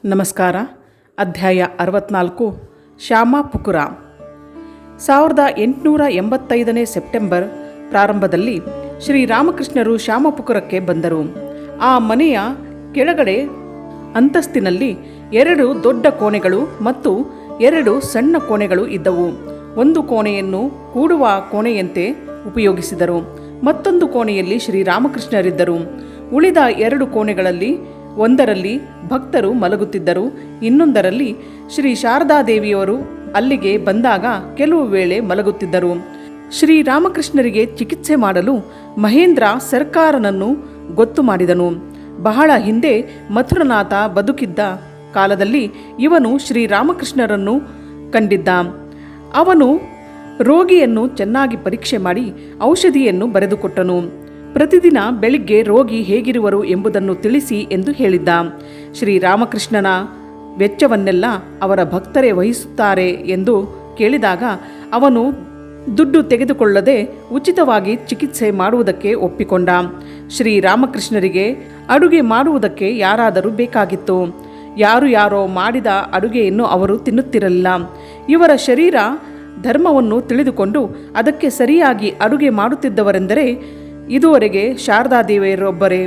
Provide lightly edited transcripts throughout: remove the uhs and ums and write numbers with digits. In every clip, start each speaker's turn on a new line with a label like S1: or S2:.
S1: ನಮಸ್ಕಾರ. ಅಧ್ಯಾಯ 64. ಶ್ಯಾಮಾಪುಕುರ. 1885 ಸೆಪ್ಟೆಂಬರ್ ಪ್ರಾರಂಭದಲ್ಲಿ ಶ್ರೀರಾಮಕೃಷ್ಣರು ಶ್ಯಾಮಾಪುಕುರಕ್ಕೆ ಬಂದರು. ಆ ಮನೆಯ ಕೆಳಗಡೆ ಅಂತಸ್ತಿನಲ್ಲಿ 2 ದೊಡ್ಡ ಕೋಣೆಗಳು ಮತ್ತು 2 ಸಣ್ಣ ಕೋಣೆಗಳು ಇದ್ದವು. ಒಂದು ಕೋಣೆಯನ್ನು ಕೂಡುವ ಕೋಣೆಯಂತೆ ಉಪಯೋಗಿಸಿದರು. ಮತ್ತೊಂದು ಕೋಣೆಯಲ್ಲಿ ಶ್ರೀರಾಮಕೃಷ್ಣರಿದ್ದರು. ಉಳಿದ 2 ಕೋಣೆಗಳಲ್ಲಿ ಒಂದರಲ್ಲಿ ಭಕ್ತರು ಮಲಗುತ್ತಿದ್ದರು, ಇನ್ನೊಂದರಲ್ಲಿ ಶ್ರೀ ಶಾರದಾದೇವಿಯವರು ಅಲ್ಲಿಗೆ ಬಂದಾಗ ಕೆಲವು ವೇಳೆ ಮಲಗುತ್ತಿದ್ದರು. ಶ್ರೀರಾಮಕೃಷ್ಣರಿಗೆ ಚಿಕಿತ್ಸೆ ಮಾಡಲು ಮಹೇಂದ್ರ ಸರ್ಕಾರನನ್ನು ಗೊತ್ತು ಮಾಡಿದನು. ಬಹಳ ಹಿಂದೆ ಮಥುರನಾಥ ಬದುಕಿದ್ದ ಕಾಲದಲ್ಲಿ ಇವನು ಶ್ರೀರಾಮಕೃಷ್ಣರನ್ನು ಕಂಡಿದ್ದ. ಅವನು ರೋಗಿಯನ್ನು ಚೆನ್ನಾಗಿ ಪರೀಕ್ಷೆ ಮಾಡಿ ಔಷಧಿಯನ್ನು ಬರೆದುಕೊಟ್ಟನು. ಪ್ರತಿದಿನ ಬೆಳಿಗ್ಗೆ ರೋಗಿ ಹೇಗಿರುವರು ಎಂಬುದನ್ನು ತಿಳಿಸಿ ಎಂದು ಹೇಳಿದ್ದ. ಶ್ರೀರಾಮಕೃಷ್ಣನ ವೆಚ್ಚವನ್ನೆಲ್ಲ ಅವರ ಭಕ್ತರೇ ವಹಿಸುತ್ತಾರೆ ಎಂದು ಕೇಳಿದಾಗ ಅವನು ದುಡ್ಡು ತೆಗೆದುಕೊಳ್ಳದೆ ಉಚಿತವಾಗಿ ಚಿಕಿತ್ಸೆ ಮಾಡುವುದಕ್ಕೆ ಒಪ್ಪಿಕೊಂಡ. ಶ್ರೀರಾಮಕೃಷ್ಣರಿಗೆ ಅಡುಗೆ ಮಾಡುವುದಕ್ಕೆ ಯಾರಾದರೂ ಬೇಕಾಗಿತ್ತು. ಯಾರೋ ಮಾಡಿದ ಅಡುಗೆಯನ್ನು ಅವರು ತಿನ್ನುತ್ತಿರಲಿಲ್ಲ. ಇವರ ಶರೀರ ಧರ್ಮವನ್ನು ತಿಳಿದುಕೊಂಡು ಅದಕ್ಕೆ ಸರಿಯಾಗಿ ಅಡುಗೆ ಮಾಡುತ್ತಿದ್ದವರೆಂದರೆ ಇದುವರೆಗೆ ಶಾರದಾದೇವಿಯರೊಬ್ಬರೇ.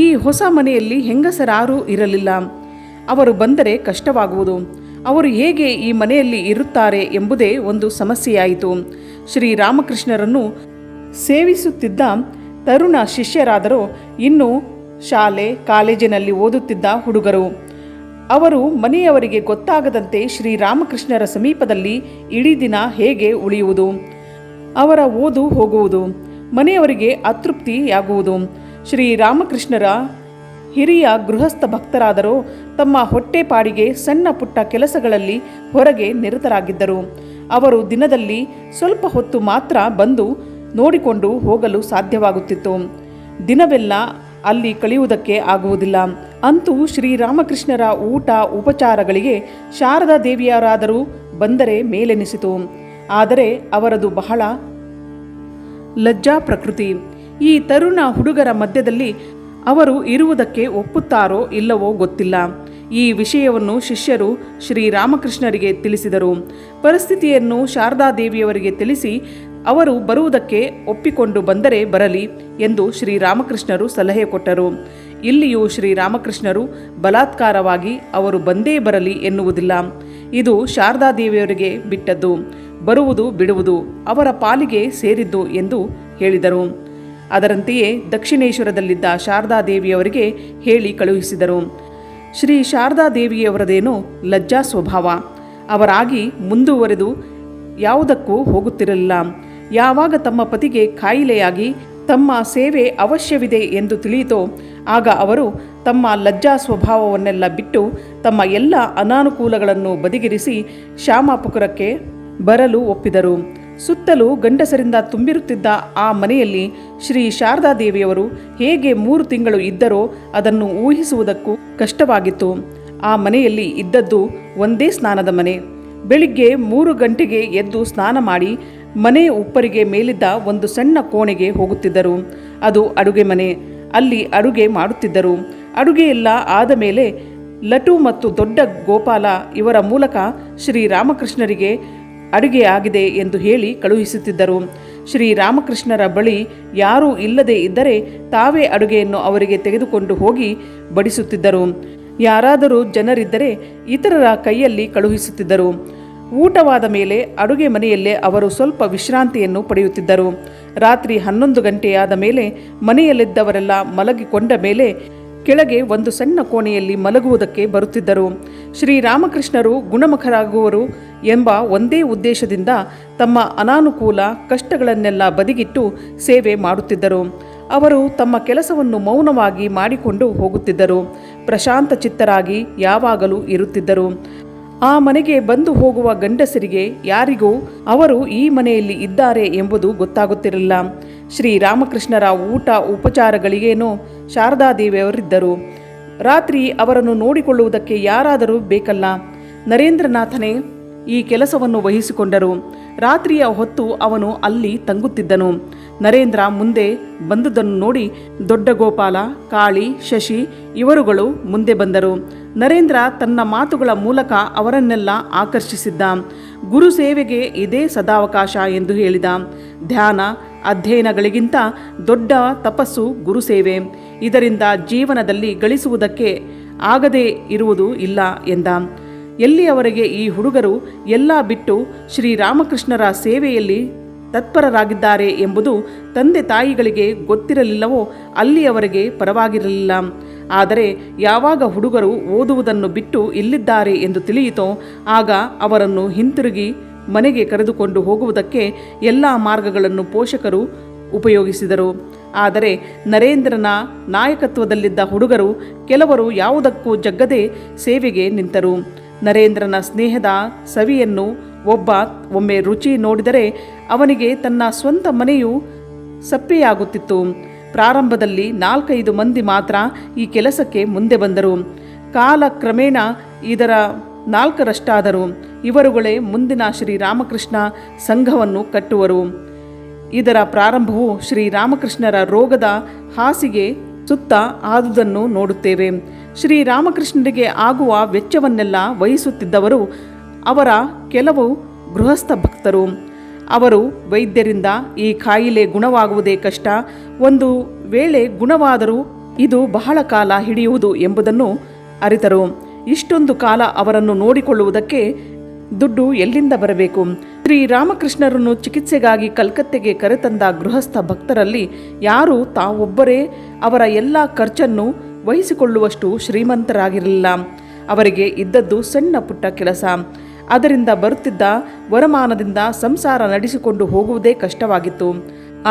S1: ಈ ಹೊಸ ಮನೆಯಲ್ಲಿ ಹೆಂಗಸರಾರೂ ಇರಲಿಲ್ಲ. ಅವರು ಬಂದರೆ ಕಷ್ಟವಾಗುವುದು. ಅವರು ಹೇಗೆ ಈ ಮನೆಯಲ್ಲಿ ಇರುತ್ತಾರೆ ಎಂಬುದೇ ಒಂದು ಸಮಸ್ಯೆಯಾಯಿತು. ಶ್ರೀರಾಮಕೃಷ್ಣರನ್ನು ಸೇವಿಸುತ್ತಿದ್ದ ತರುಣ ಶಿಷ್ಯರಾದರೂ ಇನ್ನೂ ಶಾಲೆ ಕಾಲೇಜಿನಲ್ಲಿ ಓದುತ್ತಿದ್ದ ಹುಡುಗರು. ಅವರು ಮನೆಯವರಿಗೆ ಗೊತ್ತಾಗದಂತೆ ಶ್ರೀರಾಮಕೃಷ್ಣರ ಸಮೀಪದಲ್ಲಿ ಇಡೀ ದಿನ ಹೇಗೆ ಉಳಿಯುವುದು? ಅವರ ಓದು ಹೋಗುವುದು, ಮನೆಯವರಿಗೆ ಅತೃಪ್ತಿಯಾಗುವುದು. ಶ್ರೀರಾಮಕೃಷ್ಣರ ಹಿರಿಯ ಗೃಹಸ್ಥ ಭಕ್ತರಾದರೂ ತಮ್ಮ ಹೊಟ್ಟೆಪಾಡಿಗೆ ಸಣ್ಣ ಪುಟ್ಟ ಕೆಲಸಗಳಲ್ಲಿ ಹೊರಗೆ ನಿರತರಾಗಿದ್ದರು. ಅವರು ದಿನದಲ್ಲಿ ಸ್ವಲ್ಪ ಹೊತ್ತು ಮಾತ್ರ ಬಂದು ನೋಡಿಕೊಂಡು ಹೋಗಲು ಸಾಧ್ಯವಾಗುತ್ತಿತ್ತು. ದಿನವೆಲ್ಲ ಅಲ್ಲಿ ಕಳೆಯುವುದಕ್ಕೆ ಆಗುವುದಿಲ್ಲ. ಅಂತೂ ಶ್ರೀರಾಮಕೃಷ್ಣರ ಊಟ ಉಪಚಾರಗಳಿಗೆ ಶಾರದಾ ದೇವಿಯರಾದರೂ ಬಂದರೆ ಮೇಲೆನಿಸಿತು. ಆದರೆ ಅವರದು ಬಹಳ ಲಜ್ಜಾ ಪ್ರಕೃತಿ. ಈ ತರುಣ ಹುಡುಗರ ಮಧ್ಯದಲ್ಲಿ ಅವರು ಇರುವುದಕ್ಕೆ ಒಪ್ಪುತ್ತಾರೋ ಇಲ್ಲವೋ ಗೊತ್ತಿಲ್ಲ. ಈ ವಿಷಯವನ್ನು ಶಿಷ್ಯರು ಶ್ರೀರಾಮಕೃಷ್ಣರಿಗೆ ತಿಳಿಸಿದರು. ಪರಿಸ್ಥಿತಿಯನ್ನು ಶಾರದಾದೇವಿಯವರಿಗೆ ತಿಳಿಸಿ ಅವರು ಬರುವುದಕ್ಕೆ ಒಪ್ಪಿಕೊಂಡು ಬಂದರೆ ಬರಲಿ ಎಂದು ಶ್ರೀರಾಮಕೃಷ್ಣರು ಸಲಹೆ ಕೊಟ್ಟರು. ಇಲ್ಲಿಯೂ ಶ್ರೀರಾಮಕೃಷ್ಣರು ಬಲಾತ್ಕಾರವಾಗಿ ಅವರು ಬಂದೇ ಬರಲಿ ಎನ್ನುವುದಿಲ್ಲ. ಇದು ಶಾರದಾದೇವಿಯವರಿಗೆ ಬಿಟ್ಟದ್ದು, ಬರುವುದು ಬಿಡುವುದು ಅವರ ಪಾಲಿಗೆ ಸೇರಿದ್ದು ಎಂದು ಹೇಳಿದರು. ಅದರಂತೆಯೇ ದಕ್ಷಿಣೇಶ್ವರದಲ್ಲಿದ್ದ ಶಾರದಾದೇವಿಯವರಿಗೆ ಹೇಳಿ ಕಳುಹಿಸಿದರು. ಶ್ರೀ ಶಾರದಾದೇವಿಯವರದೇನೋ ಲಜ್ಜಾ ಸ್ವಭಾವ. ಅವರಾಗಿ ಮುಂದುವರೆದು ಯಾವುದಕ್ಕೂ ಹೋಗುತ್ತಿರಲಿಲ್ಲ. ಯಾವಾಗ ತಮ್ಮ ಪತಿಗೆ ಕಾಯಿಲೆಯಾಗಿ ತಮ್ಮ ಸೇವೆ ಅವಶ್ಯವಿದೆ ಎಂದು ತಿಳಿಯಿತೋ ಆಗ ಅವರು ತಮ್ಮ ಲಜ್ಜಾ ಸ್ವಭಾವವನ್ನೆಲ್ಲ ಬಿಟ್ಟು ತಮ್ಮ ಎಲ್ಲ ಅನಾನುಕೂಲಗಳನ್ನು ಬದಿಗಿರಿಸಿ ಶ್ಯಾಮಾಪುಕುರಕ್ಕೆ ಬರಲು ಒಪ್ಪಿದರು. ಸುತ್ತಲೂ ಗಂಡಸರಿಂದ ತುಂಬಿರುತ್ತಿದ್ದ ಆ ಮನೆಯಲ್ಲಿ ಶ್ರೀ ಶಾರದಾದೇವಿಯವರು ಹೇಗೆ 3 ತಿಂಗಳು ಇದ್ದರೋ ಅದನ್ನು ಊಹಿಸುವುದಕ್ಕೂ ಕಷ್ಟವಾಗಿತ್ತು. ಆ ಮನೆಯಲ್ಲಿ ಇದ್ದದ್ದು ಒಂದೇ ಸ್ನಾನದ ಮನೆ. ಬೆಳಿಗ್ಗೆ 3 ಗಂಟೆಗೆ ಎದ್ದು ಸ್ನಾನ ಮಾಡಿ ಮನೆ ಉಪ್ಪರಿಗೆ ಮೇಲಿದ್ದ ಒಂದು ಸಣ್ಣ ಕೋಣೆಗೆ ಹೋಗುತ್ತಿದ್ದರು. ಅದು ಅಡುಗೆ ಮನೆ. ಅಲ್ಲಿ ಅಡುಗೆ ಮಾಡುತ್ತಿದ್ದರು. ಅಡುಗೆಯೆಲ್ಲ ಆದ ಮೇಲೆ ಲಟು ಮತ್ತು ದೊಡ್ಡ ಗೋಪಾಲ ಇವರ ಮೂಲಕ ಶ್ರೀರಾಮಕೃಷ್ಣರಿಗೆ ಅಡುಗೆ ಆಗಿದೆ ಎಂದು ಹೇಳಿ ಕಳುಹಿಸುತ್ತಿದ್ದರು. ಶ್ರೀರಾಮಕೃಷ್ಣರ ಬಳಿ ಯಾರೂ ಇಲ್ಲದೆ ಇದ್ದರೆ ತಾವೇ ಅಡುಗೆಯನ್ನು ಅವರಿಗೆ ತೆಗೆದುಕೊಂಡು ಹೋಗಿ ಬಡಿಸುತ್ತಿದ್ದರು. ಯಾರಾದರೂ ಜನರಿದ್ದರೆ ಇತರರ ಕೈಯಲ್ಲಿ ಕಳುಹಿಸುತ್ತಿದ್ದರು. ಊಟವಾದ ಮೇಲೆ ಅಡುಗೆ ಮನೆಯಲ್ಲೇ ಅವರು ಸ್ವಲ್ಪ ವಿಶ್ರಾಂತಿಯನ್ನು ಪಡೆಯುತ್ತಿದ್ದರು. ರಾತ್ರಿ 11 ಗಂಟೆಯಾದ ಮೇಲೆ ಮನೆಯಲ್ಲಿದ್ದವರೆಲ್ಲ ಮಲಗಿಕೊಂಡ ಮೇಲೆ ಕೆಳಗೆ ಒಂದು ಸಣ್ಣ ಕೋಣೆಯಲ್ಲಿ ಮಲಗುವುದಕ್ಕೆ ಬರುತ್ತಿದ್ದರು. ಶ್ರೀರಾಮಕೃಷ್ಣರು ಗುಣಮುಖರಾಗುವರು ಎಂಬ ಒಂದೇ ಉದ್ದೇಶದಿಂದ ತಮ್ಮ ಅನಾನುಕೂಲ ಕಷ್ಟಗಳನ್ನೆಲ್ಲ ಬದಿಗಿಟ್ಟು ಸೇವೆ ಮಾಡುತ್ತಿದ್ದರು. ಅವರು ತಮ್ಮ ಕೆಲಸವನ್ನು ಮೌನವಾಗಿ ಮಾಡಿಕೊಂಡು ಹೋಗುತ್ತಿದ್ದರು. ಪ್ರಶಾಂತ ಚಿತ್ತರಾಗಿ ಯಾವಾಗಲೂ ಇರುತ್ತಿದ್ದರು. ಆ ಮನೆಗೆ ಬಂದು ಹೋಗುವ ಗಂಡಸರಿಗೆ ಯಾರಿಗೂ ಅವರು ಈ ಮನೆಯಲ್ಲಿ ಇದ್ದಾರೆ ಎಂಬುದು ಗೊತ್ತಾಗುತ್ತಿರಲಿಲ್ಲ. ಶ್ರೀರಾಮಕೃಷ್ಣರ ಊಟ ಉಪಚಾರಗಳಿಗೇನೋ ಶಾರದಾದೇವಿಯವರಿದ್ದರು. ರಾತ್ರಿ ಅವರನ್ನು ನೋಡಿಕೊಳ್ಳುವುದಕ್ಕೆ ಯಾರಾದರೂ ಬೇಕಲ್ಲ. ನರೇಂದ್ರನಾಥನೇ ಈ ಕೆಲಸವನ್ನು ವಹಿಸಿಕೊಂಡರು. ರಾತ್ರಿಯ ಹೊತ್ತು ಅವನು ಅಲ್ಲಿ ತಂಗುತ್ತಿದ್ದನು. ನರೇಂದ್ರ ಮುಂದೆ ಬಂದುದನ್ನು ನೋಡಿ ದೊಡ್ಡ ಗೋಪಾಲ, ಕಾಳಿ, ಶಶಿ ಇವರುಗಳು ಮುಂದೆ ಬಂದರು. ನರೇಂದ್ರ ತನ್ನ ಮಾತುಗಳ ಮೂಲಕ ಅವರನ್ನೆಲ್ಲ ಆಕರ್ಷಿಸಿದ್ದ. ಗುರು ಸೇವೆಗೆ ಇದೇ ಸದಾವಕಾಶ ಎಂದು ಹೇಳಿದ. ಧ್ಯಾನ ಅಧ್ಯಯನಗಳಿಗಿಂತ ದೊಡ್ಡ ತಪಸ್ಸು ಗುರುಸೇವೆ. ಇದರಿಂದ ಜೀವನದಲ್ಲಿ ಗಳಿಸುವುದಕ್ಕೆ ಆಗದೇ ಇರುವುದು ಇಲ್ಲ ಎಂದ. ಎಲ್ಲಿಯವರೆಗೆ ಈ ಹುಡುಗರು ಎಲ್ಲ ಬಿಟ್ಟು ಶ್ರೀರಾಮಕೃಷ್ಣರ ಸೇವೆಯಲ್ಲಿ ತತ್ಪರರಾಗಿದ್ದಾರೆ ಎಂಬುದು ತಂದೆ ತಾಯಿಗಳಿಗೆ ಗೊತ್ತಿರಲಿಲ್ಲವೋ ಅಲ್ಲಿಯವರೆಗೆ ಪರವಾಗಿರಲಿಲ್ಲ. ಆದರೆ ಯಾವಾಗ ಹುಡುಗರು ಓದುವುದನ್ನು ಬಿಟ್ಟು ಇಲ್ಲಿದ್ದಾರೆ ಎಂದು ತಿಳಿಯಿತೋ ಆಗ ಅವರನ್ನು ಹಿಂತಿರುಗಿ ಮನೆಗೆ ಕರೆದುಕೊಂಡು ಹೋಗುವುದಕ್ಕೆ ಎಲ್ಲ ಮಾರ್ಗಗಳನ್ನು ಪೋಷಕರು ಉಪಯೋಗಿಸಿದರು. ಆದರೆ ನರೇಂದ್ರನ ನಾಯಕತ್ವದಲ್ಲಿದ್ದ ಹುಡುಗರು ಕೆಲವರು ಯಾವುದಕ್ಕೂ ಸೇವೆಗೆ ನಿಂತರು. ನರೇಂದ್ರನ ಸ್ನೇಹದ ಸವಿಯನ್ನು ಒಮ್ಮೆ ರುಚಿ ನೋಡಿದರೆ ಅವನಿಗೆ ತನ್ನ ಸ್ವಂತ ಮನೆಯು ಸಪ್ಪೆಯಾಗುತ್ತಿತ್ತು. ಪ್ರಾರಂಭದಲ್ಲಿ 4-5 ಮಂದಿ ಮಾತ್ರ ಈ ಕೆಲಸಕ್ಕೆ ಮುಂದೆ ಬಂದರು. ಕಾಲಕ್ರಮೇಣ ಇದರ 4ರಷ್ಟಾದರು. ಇವರುಗಳೇ ಮುಂದಿನ ಶ್ರೀರಾಮಕೃಷ್ಣ ಸಂಘವನ್ನು ಕಟ್ಟುವರು. ಇದರ ಪ್ರಾರಂಭವು ಶ್ರೀರಾಮಕೃಷ್ಣರ ರೋಗದ ಹಾಸಿಗೆ ಸುತ್ತ ಆದುದನ್ನು ನೋಡುತ್ತೇವೆ. ಶ್ರೀರಾಮಕೃಷ್ಣರಿಗೆ ಆಗುವ ವೆಚ್ಚವನ್ನೆಲ್ಲ ವಹಿಸುತ್ತಿದ್ದವರು ಅವರ ಕೆಲವು ಗೃಹಸ್ಥ ಭಕ್ತರು. ಅವರು ವೈದ್ಯರಿಂದ ಈ ಕಾಯಿಲೆ ಗುಣವಾಗುವುದೇ ಕಷ್ಟ, ಒಂದು ವೇಳೆ ಗುಣವಾದರೂ ಇದು ಬಹಳ ಕಾಲ ಹಿಡಿಯುವುದು ಎಂಬುದನ್ನು ಅರಿತರು. ಇಷ್ಟೊಂದು ಕಾಲ ಅವರನ್ನು ನೋಡಿಕೊಳ್ಳುವುದಕ್ಕೆ ದುಡ್ಡು ಎಲ್ಲಿಂದ ಬರಬೇಕು? ಶ್ರೀರಾಮಕೃಷ್ಣರನ್ನು ಚಿಕಿತ್ಸೆಗಾಗಿ ಕಲ್ಕತ್ತೆಗೆ ಕರೆತಂದ ಗೃಹಸ್ಥ ಭಕ್ತರಲ್ಲಿ ಯಾರೂ ತಾವೊಬ್ಬರೇ ಅವರ ಎಲ್ಲ ಖರ್ಚನ್ನು ವಹಿಸಿಕೊಳ್ಳುವಷ್ಟು ಶ್ರೀಮಂತರಾಗಿರಲಿಲ್ಲ. ಅವರಿಗೆ ಇದ್ದದ್ದು ಸಣ್ಣ ಪುಟ್ಟ ಕೆಲಸ. ಅದರಿಂದ ಬರುತ್ತಿದ್ದ ವರಮಾನದಿಂದ ಸಂಸಾರ ನಡೆಸಿಕೊಂಡು ಹೋಗುವುದೇ ಕಷ್ಟವಾಗಿತ್ತು.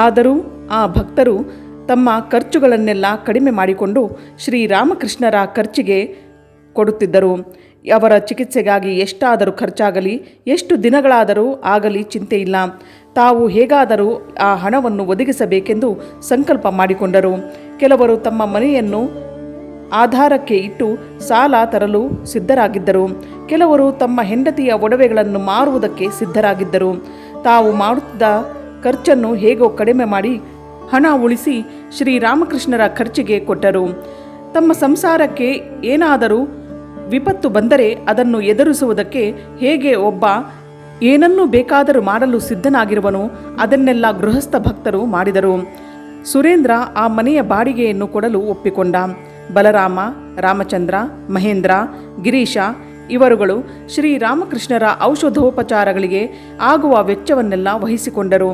S1: ಆದರೂ ಆ ಭಕ್ತರು ತಮ್ಮ ಖರ್ಚುಗಳನ್ನೆಲ್ಲ ಕಡಿಮೆ ಮಾಡಿಕೊಂಡು ಶ್ರೀರಾಮಕೃಷ್ಣರ ಖರ್ಚಿಗೆ ಕೊಡುತ್ತಿದ್ದರು. ಅವರ ಚಿಕಿತ್ಸೆಗಾಗಿ ಎಷ್ಟಾದರೂ ಖರ್ಚಾಗಲಿ, ಎಷ್ಟು ದಿನಗಳಾದರೂ ಆಗಲಿ ಚಿಂತೆಯಿಲ್ಲ. ತಾವು ಹೇಗಾದರೂ ಆ ಹಣವನ್ನು ಒದಗಿಸಬೇಕೆಂದು ಸಂಕಲ್ಪ ಮಾಡಿಕೊಂಡರು. ಕೆಲವರು ತಮ್ಮ ಮನೆಯನ್ನು ಆಧಾರಕ್ಕೆ ಇಟ್ಟು ಸಾಲ ತರಲು ಸಿದ್ಧರಾಗಿದ್ದರು. ಕೆಲವರು ತಮ್ಮ ಹೆಂಡತಿಯ ಒಡವೆಗಳನ್ನು ಮಾರುವುದಕ್ಕೆ ಸಿದ್ಧರಾಗಿದ್ದರು. ತಾವು ಮಾಡುತ್ತಿದ್ದ ಖರ್ಚನ್ನು ಹೇಗೋ ಕಡಿಮೆ ಮಾಡಿ ಹಣ ಉಳಿಸಿ ಶ್ರೀರಾಮಕೃಷ್ಣರ ಖರ್ಚಿಗೆ ಕೊಟ್ಟರು. ತಮ್ಮ ಸಂಸಾರಕ್ಕೆ ಏನಾದರೂ ವಿಪತ್ತು ಬಂದರೆ ಅದನ್ನು ಎದುರಿಸುವುದಕ್ಕೆ ಹೇಗೆ ಒಬ್ಬ ಏನನ್ನೂ ಬೇಕಾದರೂ ಮಾಡಲು ಸಿದ್ಧನಾಗಿರುವನು, ಅದನ್ನೆಲ್ಲ ಗೃಹಸ್ಥ ಭಕ್ತರು ಮಾಡಿದರು. ಸುರೇಂದ್ರ ಆ ಮನೆಯ ಬಾಡಿಗೆಯನ್ನು ಕೊಡಲು ಒಪ್ಪಿಕೊಂಡ. ಬಲರಾಮ, ರಾಮಚಂದ್ರ, ಮಹೇಂದ್ರ, ಗಿರೀಶ ಇವರುಗಳು ಶ್ರೀರಾಮಕೃಷ್ಣರ ಔಷಧೋಪಚಾರಗಳಿಗೆ ಆಗುವ ವೆಚ್ಚವನ್ನೆಲ್ಲ ವಹಿಸಿಕೊಂಡರು.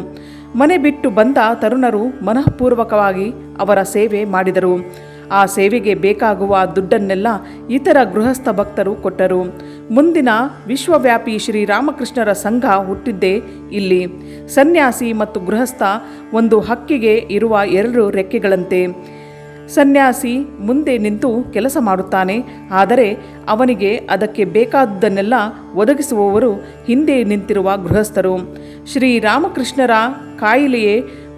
S1: ಮನೆ ಬಿಟ್ಟು ಬಂದ ತರುಣರು ಮನಃಪೂರ್ವಕವಾಗಿ ಅವರ ಸೇವೆ ಮಾಡಿದರು. ಆ ಸೇವೆಗೆ ಬೇಕಾಗುವ ದುಡ್ಡನ್ನೆಲ್ಲ ಇತರ ಗೃಹಸ್ಥ ಭಕ್ತರು ಕೊಟ್ಟರು. ಮುಂದಿನ ವಿಶ್ವವ್ಯಾಪಿ ಶ್ರೀರಾಮಕೃಷ್ಣರ ಸಂಘ ಹುಟ್ಟಿದ್ದೇ ಇಲ್ಲಿ. ಸನ್ಯಾಸಿ ಮತ್ತು ಗೃಹಸ್ಥ ಒಂದು ಹಕ್ಕಿಗೆ ಇರುವ 2 ರೆಕ್ಕೆಗಳಂತೆ. ಸನ್ಯಾಸಿ ಮುಂದೆ ನಿಂತು ಕೆಲಸ ಮಾಡುತ್ತಾನೆ, ಆದರೆ ಅವನಿಗೆ ಅದಕ್ಕೆ ಬೇಕಾದುದನ್ನೆಲ್ಲ ಒದಗಿಸುವವರು ಹಿಂದೆ ನಿಂತಿರುವ ಗೃಹಸ್ಥರು. ಶ್ರೀರಾಮಕೃಷ್ಣರ ಕಾಯಿಲೆಯೇ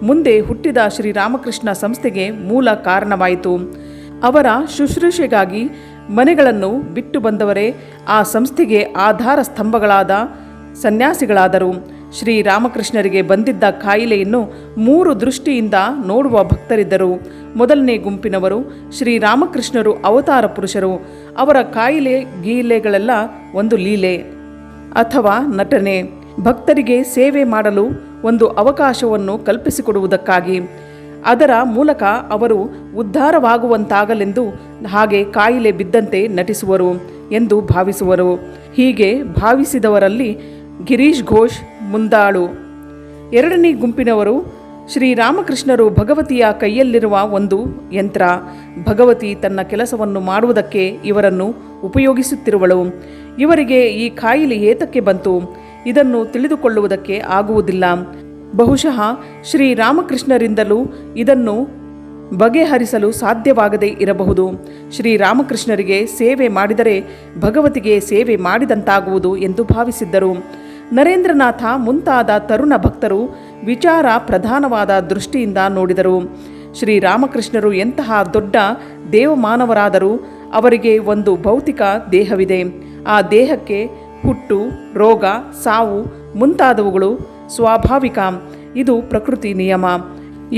S1: ಮುಂದೆ ಹುಟ್ಟಿದ ಶ್ರೀರಾಮಕೃಷ್ಣ ಸಂಸ್ಥೆಗೆ ಮೂಲ ಕಾರಣವಾಯಿತು. ಅವರ ಶುಶ್ರೂಷೆಗಾಗಿ ಮನೆಗಳನ್ನು ಬಿಟ್ಟು ಬಂದವರೇ ಆ ಸಂಸ್ಥೆಗೆ ಆಧಾರ ಸ್ತಂಭಗಳಾದ ಸನ್ಯಾಸಿಗಳಾದರು. ಶ್ರೀರಾಮಕೃಷ್ಣರಿಗೆ ಬಂದಿದ್ದ ಕಾಯಿಲೆಯನ್ನು 3 ದೃಷ್ಟಿಯಿಂದ ನೋಡುವ ಭಕ್ತರಿದ್ದರು. ಮೊದಲನೇ ಗುಂಪಿನವರು ಶ್ರೀರಾಮಕೃಷ್ಣರು ಅವತಾರ ಪುರುಷರು. ಅವರ ಗೀಲೆಗಳೆಲ್ಲ ಒಂದು ಲೀಲೆ ಅಥವಾ ನಟನೆ. ಭಕ್ತರಿಗೆ ಸೇವೆ ಮಾಡಲು ಒಂದು ಅವಕಾಶವನ್ನು ಕಲ್ಪಿಸಿಕೊಡುವುದಕ್ಕಾಗಿ, ಅದರ ಮೂಲಕ ಅವರು ಉದ್ಧಾರವಾಗುವಂತಾಗಲೆಂದು ಹಾಗೆ ಕಾಯಿಲೆ ಬಿದ್ದಂತೆ ನಟಿಸುವರು ಎಂದು ಭಾವಿಸುವರು. ಹೀಗೆ ಭಾವಿಸಿದವರಲ್ಲಿ ಗಿರೀಶ್ ಘೋಷ್ ಮುಂದಾಳು. 2ನೇ ಗುಂಪಿನವರು ಶ್ರೀರಾಮಕೃಷ್ಣರು ಭಗವತಿಯ ಕೈಯಲ್ಲಿರುವ ಒಂದು ಯಂತ್ರ. ಭಗವತಿ ತನ್ನ ಕೆಲಸವನ್ನು ಮಾಡುವುದಕ್ಕೆ ಇವರನ್ನು ಉಪಯೋಗಿಸುತ್ತಿರುವಳು. ಇವರಿಗೆ ಈ ಕಾಯಿಲೆ ಏತಕ್ಕೆ ಬಂತು ಇದನ್ನು ತಿಳಿದುಕೊಳ್ಳುವುದಕ್ಕೆ ಆಗುವುದಿಲ್ಲ. ಬಹುಶಃ ಶ್ರೀರಾಮಕೃಷ್ಣರಿಂದಲೂ ಇದನ್ನು ಬಗೆಹರಿಸಲು ಸಾಧ್ಯವಾಗದೇ ಇರಬಹುದು. ಶ್ರೀರಾಮಕೃಷ್ಣರಿಗೆ ಸೇವೆ ಮಾಡಿದರೆ ಭಗವತಿಗೆ ಸೇವೆ ಮಾಡಿದಂತಾಗುವುದು ಎಂದು ಭಾವಿಸಿದ್ದರು. ನರೇಂದ್ರನಾಥ ಮುಂತಾದ ತರುಣ ಭಕ್ತರು ವಿಚಾರ ಪ್ರಧಾನವಾದ ದೃಷ್ಟಿಯಿಂದ ನೋಡಿದರು. ಶ್ರೀರಾಮಕೃಷ್ಣರು ಎಂತಹ ದೊಡ್ಡ ದೇವಮಾನವರಾದರೂ ಅವರಿಗೆ ಒಂದು ಭೌತಿಕ ದೇಹವಿದೆ. ಆ ದೇಹಕ್ಕೆ ಹುಟ್ಟು, ರೋಗ, ಸಾವು ಮುಂತಾದವುಗಳು ಸ್ವಾಭಾವಿಕ. ಇದು ಪ್ರಕೃತಿ ನಿಯಮ.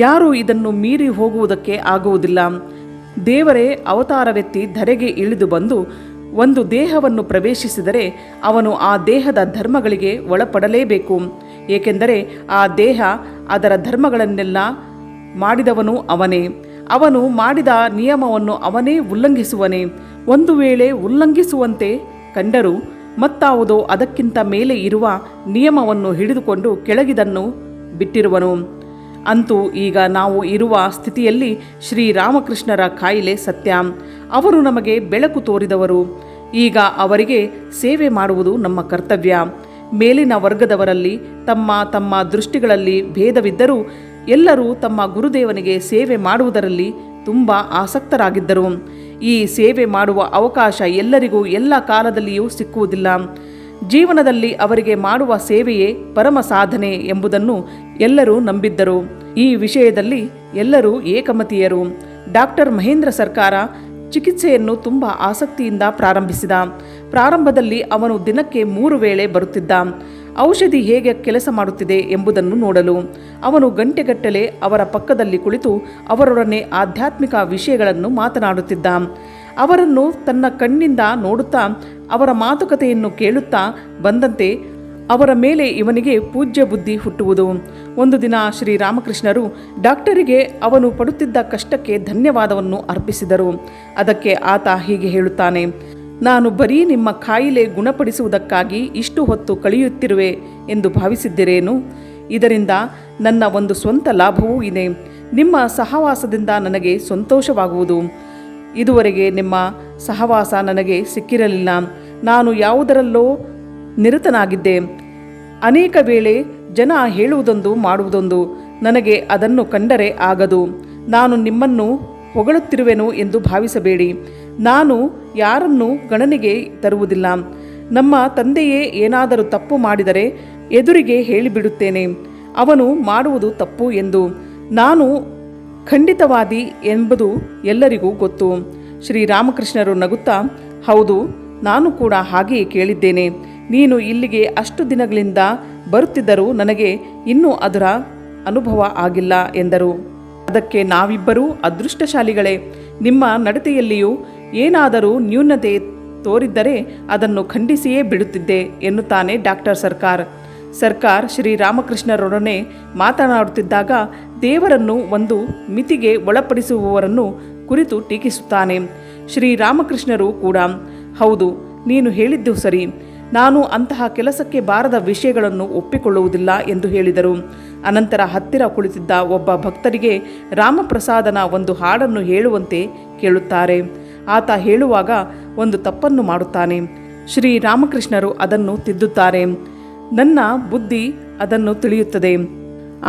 S1: ಯಾರೂ ಇದನ್ನು ಮೀರಿ ಹೋಗುವುದಕ್ಕೆ ಆಗುವುದಿಲ್ಲ. ದೇವರೇ ಅವತಾರವೆತ್ತಿ ಧರೆಗೆ ಇಳಿದು ಬಂದು ಒಂದು ದೇಹವನ್ನು ಪ್ರವೇಶಿಸಿದರೆ ಅವನು ಆ ದೇಹದ ಧರ್ಮಗಳಿಗೆ ಒಳಪಡಲೇಬೇಕು. ಏಕೆಂದರೆ ಆ ದೇಹ ಅದರ ಧರ್ಮಗಳನ್ನೆಲ್ಲ ಮಾಡಿದವನು ಅವನೇ. ಅವನು ಮಾಡಿದ ನಿಯಮವನ್ನು ಅವನೇ ಉಲ್ಲಂಘಿಸುವನೇ. ಒಂದು ವೇಳೆ ಉಲ್ಲಂಘಿಸುವಂತೆ ಕಂಡರೂ ಮತ್ತಾವುದೋ ಅದಕ್ಕಿಂತ ಮೇಲೆ ಇರುವ ನಿಯಮವನ್ನು ಹಿಡಿದುಕೊಂಡು ಕೆಳಗಿದನ್ನು ಬಿಟ್ಟಿರುವನು. ಅಂತೂ ಈಗ ನಾವು ಇರುವ ಸ್ಥಿತಿಯಲ್ಲಿ ಶ್ರೀರಾಮಕೃಷ್ಣರ ಕಾಯಿಲೆ ಸತ್ಯ. ಅವರು ನಮಗೆ ಬೆಳಕು ತೋರಿದವರು. ಈಗ ಅವರಿಗೆ ಸೇವೆ ಮಾಡುವುದು ನಮ್ಮ ಕರ್ತವ್ಯ. ಮೇಲಿನ ವರ್ಗದವರಲ್ಲಿ ತಮ್ಮ ತಮ್ಮ ದೃಷ್ಟಿಗಳಲ್ಲಿ ಭೇದವಿದ್ದರೂ ಎಲ್ಲರೂ ತಮ್ಮ ಗುರುದೇವನಿಗೆ ಸೇವೆ ಮಾಡುವುದರಲ್ಲಿ ತುಂಬ ಆಸಕ್ತರಾಗಿದ್ದರು. ಈ ಸೇವೆ ಮಾಡುವ ಅವಕಾಶ ಎಲ್ಲರಿಗೂ ಎಲ್ಲ ಕಾಲದಲ್ಲಿಯೂ ಸಿಕ್ಕುವುದಿಲ್ಲ. ಜೀವನದಲ್ಲಿ ಅವರಿಗೆ ಮಾಡುವ ಸೇವೆಯೇ ಪರಮ ಸಾಧನೆ ಎಂಬುದನ್ನು ಎಲ್ಲರೂ ನಂಬಿದ್ದರು. ಈ ವಿಷಯದಲ್ಲಿ ಎಲ್ಲರೂ ಏಕಮತೀಯರು. ಡಾಕ್ಟರ್ ಮಹೇಂದ್ರ ಸರ್ಕಾರ ಚಿಕಿತ್ಸೆಯನ್ನು ತುಂಬ ಆಸಕ್ತಿಯಿಂದ ಪ್ರಾರಂಭಿಸಿದ. ಪ್ರಾರಂಭದಲ್ಲಿ ಅವನು ದಿನಕ್ಕೆ 3 ವೇಳೆ ಬರುತ್ತಿದ್ದ. ಔಷಧಿ ಹೇಗೆ ಕೆಲಸ ಮಾಡುತ್ತಿದೆ ಎಂಬುದನ್ನು ನೋಡಲು ಅವನು ಗಂಟೆಗಟ್ಟಲೆ ಅವರ ಪಕ್ಕದಲ್ಲಿ ಕುಳಿತು ಅವರೊಡನೆ ಆಧ್ಯಾತ್ಮಿಕ ವಿಷಯಗಳನ್ನು ಮಾತನಾಡುತ್ತಿದ್ದ. ಅವರನ್ನು ತನ್ನ ಕಣ್ಣಿಂದ ನೋಡುತ್ತಾ ಅವರ ಮಾತುಕತೆಯನ್ನು ಕೇಳುತ್ತಾ ಬಂದಂತೆ ಅವರ ಮೇಲೆ ಇವನಿಗೆ ಪೂಜ್ಯ ಬುದ್ಧಿ ಹುಟ್ಟುವುದು. ಒಂದು ದಿನ ಶ್ರೀರಾಮಕೃಷ್ಣರು ಡಾಕ್ಟರಿಗೆ ಅವನು ಪಡುತ್ತಿದ್ದ ಕಷ್ಟಕ್ಕೆ ಧನ್ಯವಾದವನ್ನು ಅರ್ಪಿಸಿದರು. ಅದಕ್ಕೆ ಆತ ಹೀಗೆ ಹೇಳುತ್ತಾನೆ, ನಾನು ಬರೀ ನಿಮ್ಮ ಕಾಯಿಲೆ ಗುಣಪಡಿಸುವುದಕ್ಕಾಗಿ ಇಷ್ಟು ಹೊತ್ತು ಕಳೆಯುತ್ತಿರುವೆ ಎಂದು ಭಾವಿಸಿದ್ದೀರೇನು? ಇದರಿಂದ ನನ್ನ ಒಂದು ಸ್ವಂತ ಲಾಭವೂ ಇದೆ. ನಿಮ್ಮ ಸಹವಾಸದಿಂದ ನನಗೆ ಸಂತೋಷವಾಗುವುದು. ಇದುವರೆಗೆ ನಿಮ್ಮ ಸಹವಾಸ ನನಗೆ ಸಿಕ್ಕಿರಲಿಲ್ಲ. ನಾನು ಯಾವುದರಲ್ಲೋ ನಿರತನಾಗಿದ್ದೆ. ಅನೇಕ ವೇಳೆ ಜನ ಹೇಳುವುದೊಂದು ಮಾಡುವುದೊಂದು. ನನಗೆ ಅದನ್ನು ಕಂಡರೆ ಆಗದು. ನಾನು ನಿಮ್ಮನ್ನು ಹೊಗಳುತ್ತಿರುವೆನು ಎಂದು ಭಾವಿಸಬೇಡಿ. ನಾನು ಯಾರನ್ನೂ ಗಣನೆಗೆ ತರುವುದಿಲ್ಲ. ನಮ್ಮ ತಂದೆಯೇ ಏನಾದರೂ ತಪ್ಪು ಮಾಡಿದರೆ ಎದುರಿಗೆ ಹೇಳಿಬಿಡುತ್ತೇನೆ, ಅವನು ಮಾಡುವುದು ತಪ್ಪು ಎಂದು. ನಾನು ಖಂಡಿತವಾದಿ ಎಂಬುದು ಎಲ್ಲರಿಗೂ ಗೊತ್ತು. ಶ್ರೀರಾಮಕೃಷ್ಣರು ನಗುತ್ತಾ, ಹೌದು, ನಾನು ಕೂಡ ಹಾಗೆಯೇ ಕೇಳಿದ್ದೇನೆ. ನೀನು ಇಲ್ಲಿಗೆ ಅಷ್ಟು ದಿನಗಳಿಂದ ಬರುತ್ತಿದ್ದರೂ ನನಗೆ ಇನ್ನೂ ಅದರ ಅನುಭವ ಆಗಿಲ್ಲ ಎಂದರು. ಅದಕ್ಕೆ ನಾವಿಬ್ಬರೂ ಅದೃಷ್ಟಶಾಲಿಗಳೇ. ನಿಮ್ಮ ನಡತೆಯಲ್ಲಿಯೂ ಏನಾದರೂ ನ್ಯೂನತೆ ತೋರಿದ್ದರೆ ಅದನ್ನು ಖಂಡಿಸಿಯೇ ಬಿಡುತ್ತಿದ್ದೆ ಎನ್ನುತ್ತಾನೆ ಡಾಕ್ಟರ್ ಸರ್ಕಾರ್ ಶ್ರೀರಾಮಕೃಷ್ಣರೊಡನೆ ಮಾತನಾಡುತ್ತಿದ್ದಾಗ ದೇವರನ್ನು ಒಂದು ಮಿತಿಗೆ ಒಳಪಡಿಸುವವರನ್ನು ಕುರಿತು ಟೀಕಿಸುತ್ತಾನೆ. ಶ್ರೀರಾಮಕೃಷ್ಣರು ಕೂಡ, ಹೌದು, ನೀನು ಹೇಳಿದ್ದು ಸರಿ. ನಾನು ಅಂತಹ ಕೆಲಸಕ್ಕೆ ಬಾರದ ವಿಷಯಗಳನ್ನು ಒಪ್ಪಿಕೊಳ್ಳುವುದಿಲ್ಲ ಎಂದು ಹೇಳಿದರು. ಅನಂತರ ಹತ್ತಿರ ಕುಳಿತಿದ್ದ ಒಬ್ಬ ಭಕ್ತರಿಗೆ ರಾಮಪ್ರಸಾದನ ಒಂದು ಹಾಡನ್ನು ಹೇಳುವಂತೆ ಕೇಳುತ್ತಾರೆ. ಆತ ಹೇಳುವಾಗ ಒಂದು ತಪ್ಪನ್ನು ಮಾಡುತ್ತಾನೆ. ಶ್ರೀರಾಮಕೃಷ್ಣರು ಅದನ್ನು ತಿದ್ದುತ್ತಾರೆ. ನನ್ನ ಬುದ್ಧಿ ಅದನ್ನು ತಿಳಿಯುತ್ತದೆ,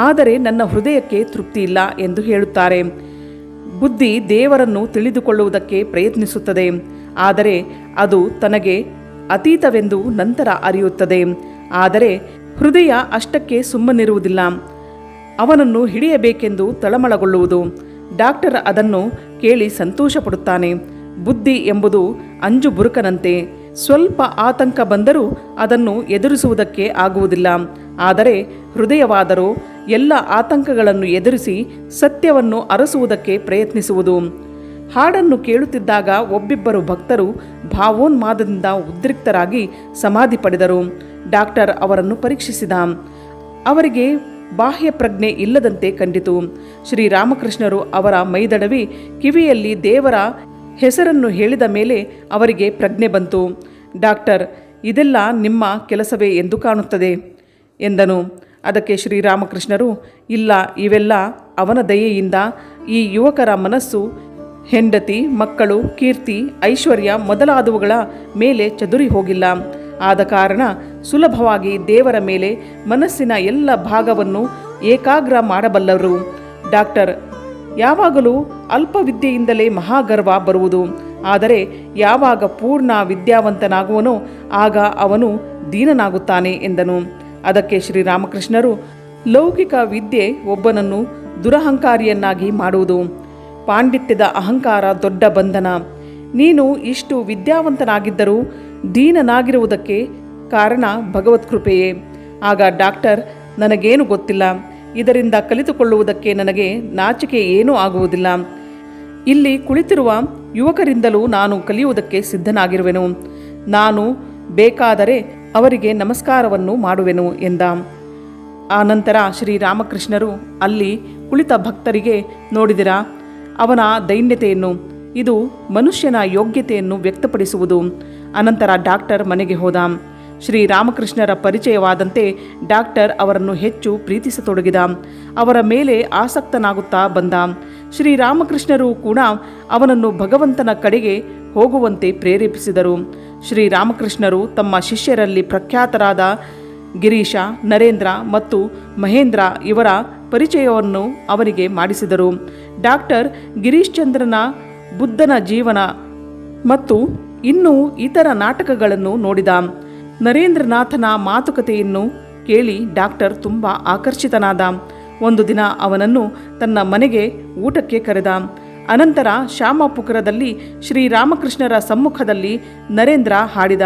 S1: ಆದರೆ ನನ್ನ ಹೃದಯಕ್ಕೆ ತೃಪ್ತಿ ಇಲ್ಲ ಎಂದು ಹೇಳುತ್ತಾರೆ. ಬುದ್ಧಿ ದೇವರನ್ನು ತಿಳಿದುಕೊಳ್ಳುವುದಕ್ಕೆ ಪ್ರಯತ್ನಿಸುತ್ತದೆ, ಆದರೆ ಅದು ತನಗೆ ಅತೀತವೆಂದು ನಂತರ ಅರಿಯುತ್ತದೆ. ಆದರೆ ಹೃದಯ ಅಷ್ಟಕ್ಕೆ ಸುಮ್ಮನಿರುವುದಿಲ್ಲ, ಅವನನ್ನು ಹಿಡಿಯಬೇಕೆಂದು ತಳಮಳಗೊಳ್ಳುವುದು. ಡಾಕ್ಟರ್ ಅದನ್ನು ಕೇಳಿ ಸಂತೋಷಪಡುತ್ತಾನೆ. ಬುದ್ಧಿ ಎಂಬುದು ಅಂಜು ಬುರುಕನಂತೆ. ಸ್ವಲ್ಪ ಆತಂಕ ಬಂದರೂ ಅದನ್ನು ಎದುರಿಸುವುದಕ್ಕೆ ಆಗುವುದಿಲ್ಲ. ಆದರೆ ಹೃದಯವಾದರೂ ಎಲ್ಲ ಆತಂಕಗಳನ್ನು ಎದುರಿಸಿ ಸತ್ಯವನ್ನು ಅರಸುವುದಕ್ಕೆ ಪ್ರಯತ್ನಿಸುವುದು. ಹಾಡನ್ನು ಕೇಳುತ್ತಿದ್ದಾಗ ಒಬ್ಬಿಬ್ಬರು ಭಕ್ತರು ಭಾವೋನ್ಮಾದದಿಂದ ಉದ್ರಿಕ್ತರಾಗಿ ಸಮಾಧಿ ಪಡೆದರು. ಡಾಕ್ಟರ್ ಅವರನ್ನು ಪರೀಕ್ಷಿಸಿದ. ಅವರಿಗೆ ಬಾಹ್ಯ ಪ್ರಜ್ಞೆ ಇಲ್ಲದಂತೆ ಕಂಡಿತು. ಶ್ರೀರಾಮಕೃಷ್ಣರು ಅವರ ಮೈದಡವಿ ಕಿವಿಯಲ್ಲಿ ದೇವರ ಹೆಸರನ್ನು ಹೇಳಿದ ಮೇಲೆ ಅವರಿಗೆ ಪ್ರಜ್ಞೆ ಬಂತು. ಡಾಕ್ಟರ್, ಇದೆಲ್ಲ ನಿಮ್ಮ ಕೆಲಸವೇ ಎಂದು ಕಾಣುತ್ತದೆ ಎಂದನು. ಅದಕ್ಕೆ ಶ್ರೀರಾಮಕೃಷ್ಣರು, ಇಲ್ಲ, ಇವೆಲ್ಲ ಅವನ ದಯೆಯಿಂದ. ಈ ಯುವಕರ ಮನಸ್ಸು ಹೆಂಡತಿ, ಮಕ್ಕಳು, ಕೀರ್ತಿ, ಐಶ್ವರ್ಯ ಮೊದಲಾದವುಗಳ ಮೇಲೆ ಚದುರಿ ಹೋಗಿಲ್ಲ. ಆದ ಕಾರಣ ಸುಲಭವಾಗಿ ದೇವರ ಮೇಲೆ ಮನಸ್ಸಿನ ಎಲ್ಲ ಭಾಗವನ್ನು ಏಕಾಗ್ರ ಮಾಡಬಲ್ಲರು. ಡಾಕ್ಟರ್, ಯಾವಾಗಲೂ ಅಲ್ಪವಿದ್ಯೆಯಿಂದಲೇ ಮಹಾಗರ್ವ ಬರುವುದು. ಆದರೆ ಯಾವಾಗ ಪೂರ್ಣ ವಿದ್ಯಾವಂತನಾಗುವನೋ ಆಗ ಅವನು ದೀನನಾಗುತ್ತಾನೆ ಎಂದನು. ಅದಕ್ಕೆ ಶ್ರೀರಾಮಕೃಷ್ಣರು, ಲೌಕಿಕ ವಿದ್ಯೆ ಒಬ್ಬನನ್ನು ದುರಹಂಕಾರಿಯನ್ನಾಗಿ ಮಾಡುವುದು. ಪಾಂಡಿತ್ಯದ ಅಹಂಕಾರ ದೊಡ್ಡ ಬಂಧನ. ನೀನು ಇಷ್ಟು ವಿದ್ಯಾವಂತನಾಗಿದ್ದರೂ ದೀನನಾಗಿರುವುದಕ್ಕೆ ಕಾರಣ ಭಗವತ್ಕೃಪೆಯೇ. ಆಗ ಡಾಕ್ಟರ್, ನನಗೇನು ಗೊತ್ತಿಲ್ಲ. ಇದರಿಂದ ಕಲಿತುಕೊಳ್ಳುವುದಕ್ಕೆ ನನಗೆ ನಾಚಿಕೆ ಏನೂ ಆಗುವುದಿಲ್ಲ. ಇಲ್ಲಿ ಕುಳಿತಿರುವ ಯುವಕರಿಂದಲೂ ನಾನು ಕಲಿಯುವುದಕ್ಕೆ ಸಿದ್ಧನಾಗಿರುವೆನು. ನಾನು ಬೇಕಾದರೆ ಅವರಿಗೆ ನಮಸ್ಕಾರವನ್ನು ಮಾಡುವೆನು ಎಂದ. ಆ ನಂತರ ಶ್ರೀರಾಮಕೃಷ್ಣರು ಅಲ್ಲಿ ಕುಳಿತ ಭಕ್ತರಿಗೆ, ನೋಡಿದಿರಾ ಅವನ ದೈನ್ಯತೆಯನ್ನು, ಇದು ಮನುಷ್ಯನ ಯೋಗ್ಯತೆಯನ್ನು ವ್ಯಕ್ತಪಡಿಸುವುದು. ಅನಂತರ ಡಾಕ್ಟರ್ ಮನೆಗೆ ಹೋದ. ಶ್ರೀರಾಮಕೃಷ್ಣರ ಪರಿಚಯವಾದಂತೆ ಡಾಕ್ಟರ್ ಅವರನ್ನು ಹೆಚ್ಚು ಪ್ರೀತಿಸತೊಡಗಿದ. ಅವರ ಮೇಲೆ ಆಸಕ್ತನಾಗುತ್ತಾ ಬಂದ. ಶ್ರೀರಾಮಕೃಷ್ಣರು ಕೂಡ ಅವನನ್ನು ಭಗವಂತನ ಕಡೆಗೆ ಹೋಗುವಂತೆ ಪ್ರೇರೇಪಿಸಿದರು. ಶ್ರೀರಾಮಕೃಷ್ಣರು ತಮ್ಮ ಶಿಷ್ಯರಲ್ಲಿ ಪ್ರಖ್ಯಾತರಾದ ಗಿರೀಶ, ನರೇಂದ್ರ ಮತ್ತು ಮಹೇಂದ್ರ ಇವರ ಪರಿಚಯವನ್ನು ಅವನಿಗೆ ಮಾಡಿಸಿದರು. ಡಾಕ್ಟರ್ ಗಿರೀಶ್ ಚಂದ್ರನ ಬುದ್ಧನ ಜೀವನ ಮತ್ತು ಇನ್ನೂ ಇತರ ನಾಟಕಗಳನ್ನು ನೋಡಿದ. ನರೇಂದ್ರನಾಥನ ಮಾತುಕತೆಯನ್ನು ಕೇಳಿ ಡಾಕ್ಟರ್ ತುಂಬ ಆಕರ್ಷಿತನಾದ. ಒಂದು ದಿನ ಅವನನ್ನು ತನ್ನ ಮನೆಗೆ ಊಟಕ್ಕೆ ಕರೆದ. ಅನಂತರ ಶ್ಯಾಮಪುರದಲ್ಲಿ ಶ್ರೀರಾಮಕೃಷ್ಣರ ಸಮ್ಮುಖದಲ್ಲಿ ನರೇಂದ್ರ ಹಾಡಿದ.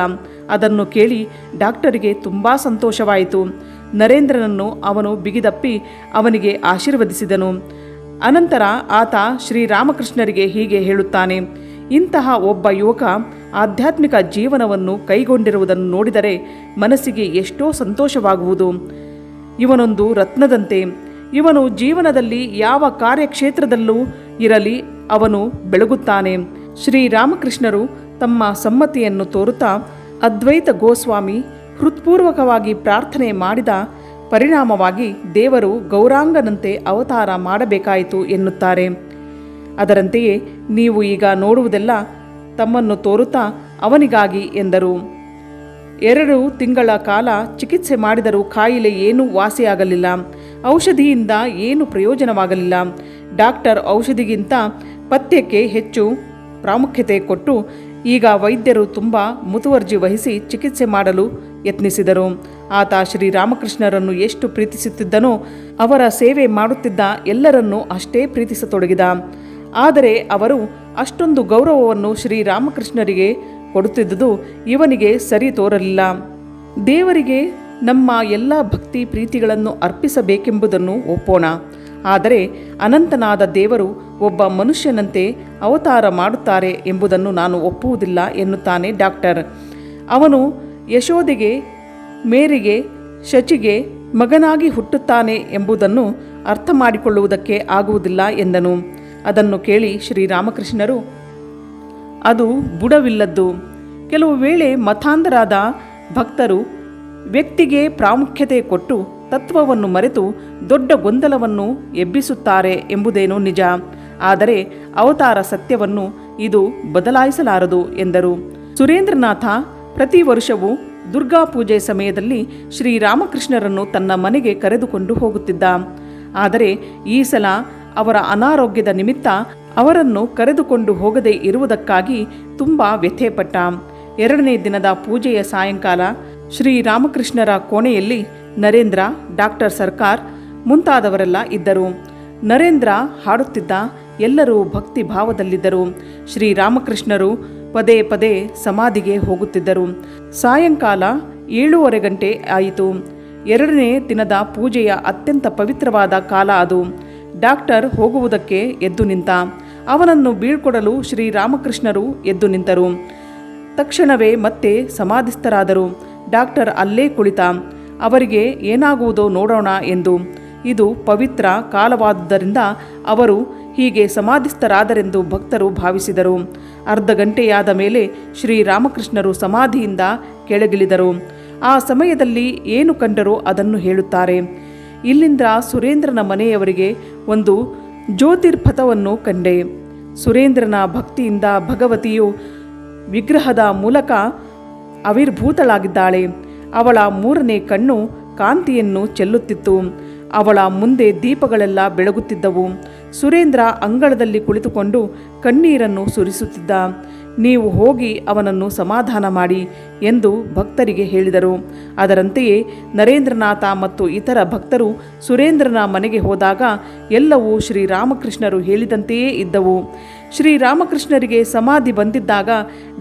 S1: ಅದನ್ನು ಕೇಳಿ ಡಾಕ್ಟರಿಗೆ ತುಂಬ ಸಂತೋಷವಾಯಿತು. ನರೇಂದ್ರನನ್ನು ಅವನು ಬಿಗಿದಪ್ಪಿ ಅವನಿಗೆ ಆಶೀರ್ವದಿಸಿದನು. ಅನಂತರ ಆತ ಶ್ರೀರಾಮಕೃಷ್ಣರಿಗೆ ಹೀಗೆ ಹೇಳುತ್ತಾನೆ, ಇಂತಹ ಒಬ್ಬ ಯುವಕ ಆಧ್ಯಾತ್ಮಿಕ ಜೀವನವನ್ನು ಕೈಗೊಂಡಿರುವುದನ್ನು ನೋಡಿದರೆ ಮನಸ್ಸಿಗೆ ಎಷ್ಟೋ ಸಂತೋಷವಾಗುವುದು. ಇವನೊಂದು ರತ್ನದಂತೆ. ಇವನು ಜೀವನದಲ್ಲಿ ಯಾವ ಕಾರ್ಯಕ್ಷೇತ್ರದಲ್ಲೂ ಇರಲಿ ಅವನು ಬೆಳಗುತ್ತಾನೆ. ಶ್ರೀರಾಮಕೃಷ್ಣರು ತಮ್ಮ ಸಮ್ಮತಿಯನ್ನು ತೋರುತ್ತಾ ಅದ್ವೈತ ಗೋಸ್ವಾಮಿ ಹೃತ್ಪೂರ್ವಕವಾಗಿ ಪ್ರಾರ್ಥನೆ ಮಾಡಿದ ಪರಿಣಾಮವಾಗಿ ದೇವರು ಗೌರಾಂಗನಂತೆ ಅವತಾರ ಮಾಡಬೇಕಾಯಿತು ಎನ್ನುತ್ತಾರೆ. ಅದರಂತೆಯೇ ನೀವು ಈಗ ನೋಡುವುದೆಲ್ಲ ತಮ್ಮನ್ನು ತೋರುತ್ತಾ ಅವನಿಗಾಗಿ ಎಂದರು. 2 ತಿಂಗಳ ಕಾಲ ಚಿಕಿತ್ಸೆ ಮಾಡಿದರೂ ಕಾಯಿಲೆ ಏನೂ ವಾಸಿಯಾಗಲಿಲ್ಲ. ಔಷಧಿಯಿಂದ ಏನು ಪ್ರಯೋಜನವಾಗಲಿಲ್ಲ. ಡಾಕ್ಟರ್ ಔಷಧಿಗಿಂತ ಪಥ್ಯಕ್ಕೆ ಹೆಚ್ಚು ಪ್ರಾಮುಖ್ಯತೆ ಕೊಟ್ಟು ಈಗ ವೈದ್ಯರು ತುಂಬ ಮುತುವರ್ಜಿ ವಹಿಸಿ ಚಿಕಿತ್ಸೆ ಮಾಡಲು ಯತ್ನಿಸಿದರು. ಆತ ಶ್ರೀರಾಮಕೃಷ್ಣರನ್ನು ಎಷ್ಟು ಪ್ರೀತಿಸುತ್ತಿದ್ದನೋ ಅವರ ಸೇವೆ ಮಾಡುತ್ತಿದ್ದ ಎಲ್ಲರನ್ನೂ ಅಷ್ಟೇ ಪ್ರೀತಿಸತೊಡಗಿದ. ಆದರೆ ಅವರು ಅಷ್ಟೊಂದು ಗೌರವವನ್ನು ಶ್ರೀರಾಮಕೃಷ್ಣರಿಗೆ ಕೊಡುತ್ತಿದ್ದುದು ಇವನಿಗೆ ಸರಿ ತೋರಲಿಲ್ಲ. ದೇವರಿಗೆ ನಮ್ಮ ಎಲ್ಲ ಭಕ್ತಿ ಪ್ರೀತಿಗಳನ್ನು ಅರ್ಪಿಸಬೇಕೆಂಬುದನ್ನು ಒಪ್ಪೋಣ. ಆದರೆ ಅನಂತನಾದ ದೇವರು ಒಬ್ಬ ಮನುಷ್ಯನಂತೆ ಅವತಾರ ಮಾಡುತ್ತಾರೆ ಎಂಬುದನ್ನು ನಾನು ಒಪ್ಪುವುದಿಲ್ಲ ಎನ್ನುತ್ತಾನೆ ಡಾಕ್ಟರ್. ಅವನು ಯಶೋದೆಗೆ, ಮೇರಿಗೆ, ಶಚಿಗೆ ಮಗನಾಗಿ ಹುಟ್ಟುತ್ತಾನೆ ಎಂಬುದನ್ನು ಅರ್ಥ ಮಾಡಿಕೊಳ್ಳುವುದಕ್ಕೆ ಆಗುವುದಿಲ್ಲ ಎಂದನು. ಅದನ್ನು ಕೇಳಿ ಶ್ರೀರಾಮಕೃಷ್ಣರು, ಅದು ಬುಡವಿಲ್ಲದ್ದು. ಕೆಲವು ವೇಳೆ ಮತಾಂಧರಾದ ಭಕ್ತರು ವ್ಯಕ್ತಿಗೆ ಪ್ರಾಮುಖ್ಯತೆ ಕೊಟ್ಟು ತತ್ವವನ್ನು ಮರೆತು ದೊಡ್ಡ ಗೊಂದಲವನ್ನು ಎಬ್ಬಿಸುತ್ತಾರೆ ಎಂಬುದೇನೋ ನಿಜ. ಆದರೆ ಅವತಾರ ಸತ್ಯವನ್ನು ಇದು ಬದಲಾಯಿಸಲಾರದು ಎಂದರು. ಸುರೇಂದ್ರನಾಥ ಪ್ರತಿ ವರ್ಷವೂ ದುರ್ಗಾ ಪೂಜೆ ಸಮಯದಲ್ಲಿ ಶ್ರೀರಾಮಕೃಷ್ಣರನ್ನು ತನ್ನ ಮನೆಗೆ ಕರೆದುಕೊಂಡು ಹೋಗುತ್ತಿದ್ದ. ಆದರೆ ಈ ಸಲ ಅವರ ಅನಾರೋಗ್ಯದ ನಿಮಿತ್ತ ಅವರನ್ನು ಕರೆದುಕೊಂಡು ಹೋಗದೇ ಇರುವುದಕ್ಕಾಗಿ ತುಂಬ ವ್ಯಥೆಪಟ್ಟ. 2ನೇ ದಿನದ ಪೂಜೆಯ ಸಾಯಂಕಾಲ ಶ್ರೀರಾಮಕೃಷ್ಣರ ಕೋಣೆಯಲ್ಲಿ ನರೇಂದ್ರ, ಡಾಕ್ಟರ್ ಸರ್ಕಾರ್ ಮುಂತಾದವರೆಲ್ಲ ಇದ್ದರು. ನರೇಂದ್ರ ಹಾಡುತ್ತಿದ್ದ. ಎಲ್ಲರೂ ಭಕ್ತಿ ಭಾವದಲ್ಲಿದ್ದರು. ಶ್ರೀರಾಮಕೃಷ್ಣರು ಪದೇ ಪದೇ ಸಮಾಧಿಗೆ ಹೋಗುತ್ತಿದ್ದರು. ಸಾಯಂಕಾಲ 7:15 ಗಂಟೆ ಆಯಿತು. 2ನೇ ದಿನದ ಪೂಜೆಯ ಅತ್ಯಂತ ಪವಿತ್ರವಾದ ಕಾಲ ಅದು. ಡಾಕ್ಟರ್ ಹೋಗುವುದಕ್ಕೆ ಎದ್ದು ನಿಂತ. ಅವನನ್ನು ಬೀಳ್ಕೊಡಲು ಶ್ರೀರಾಮಕೃಷ್ಣರು ಎದ್ದು ನಿಂತರು. ತಕ್ಷಣವೇ ಮತ್ತೆ ಸಮಾಧಿಸ್ಥರಾದರು. ಡಾಕ್ಟರ್ ಅಲ್ಲೇ ಕುಳಿತ. ಅವರಿಗೆ ಏನಾಗುವುದೋ ನೋಡೋಣ ಎಂದು. ಇದು ಪವಿತ್ರ ಕಾಲವಾದುದರಿಂದ ಅವರು ಹೀಗೆ ಸಮಾಧಿಸ್ಥರಾದರೆಂದು ಭಕ್ತರು ಭಾವಿಸಿದರು. ಅರ್ಧ ಗಂಟೆಯಾದ ಮೇಲೆ ಶ್ರೀರಾಮಕೃಷ್ಣರು ಸಮಾಧಿಯಿಂದ ಕೆಳಗಿಳಿದರು. ಆ ಸಮಯದಲ್ಲಿ ಏನು ಕಂಡರೋ ಅದನ್ನು ಹೇಳುತ್ತಾರೆ. ಇಲ್ಲಿಂದ ಸುರೇಂದ್ರನ ಮನೆಯವರಿಗೆ ಒಂದು ಜ್ಯೋತಿರ್ಪಥವನ್ನು ಕಂಡೆ. ಸುರೇಂದ್ರನ ಭಕ್ತಿಯಿಂದ ಭಗವತಿಯು ವಿಗ್ರಹದ ಮೂಲಕ ಆವಿರ್ಭೂತಳಾಗಿದ್ದಾಳೆ. ಅವಳ 3ನೇ ಕಣ್ಣು ಕಾಂತಿಯನ್ನು ಚೆಲ್ಲುತ್ತಿತ್ತು. ಅವಳ ಮುಂದೆ ದೀಪಗಳೆಲ್ಲ ಬೆಳಗುತ್ತಿದ್ದವು. ಸುರೇಂದ್ರ ಅಂಗಳದಲ್ಲಿ ಕುಳಿತುಕೊಂಡು ಕಣ್ಣೀರನ್ನು ಸುರಿಸುತ್ತಿದ್ದ. ನೀವು ಹೋಗಿ ಅವನನ್ನು ಸಮಾಧಾನ ಮಾಡಿ ಎಂದು ಭಕ್ತರಿಗೆ ಹೇಳಿದರು. ಅದರಂತೆಯೇ ನರೇಂದ್ರನಾಥ ಮತ್ತು ಇತರ ಭಕ್ತರು ಸುರೇಂದ್ರನ ಮನೆಗೆ ಹೋದಾಗ ಎಲ್ಲವೂ ಶ್ರೀರಾಮಕೃಷ್ಣರು ಹೇಳಿದಂತೆಯೇ ಇದ್ದವು. ಶ್ರೀರಾಮಕೃಷ್ಣರಿಗೆ ಸಮಾಧಿ ಬಂದಿದ್ದಾಗ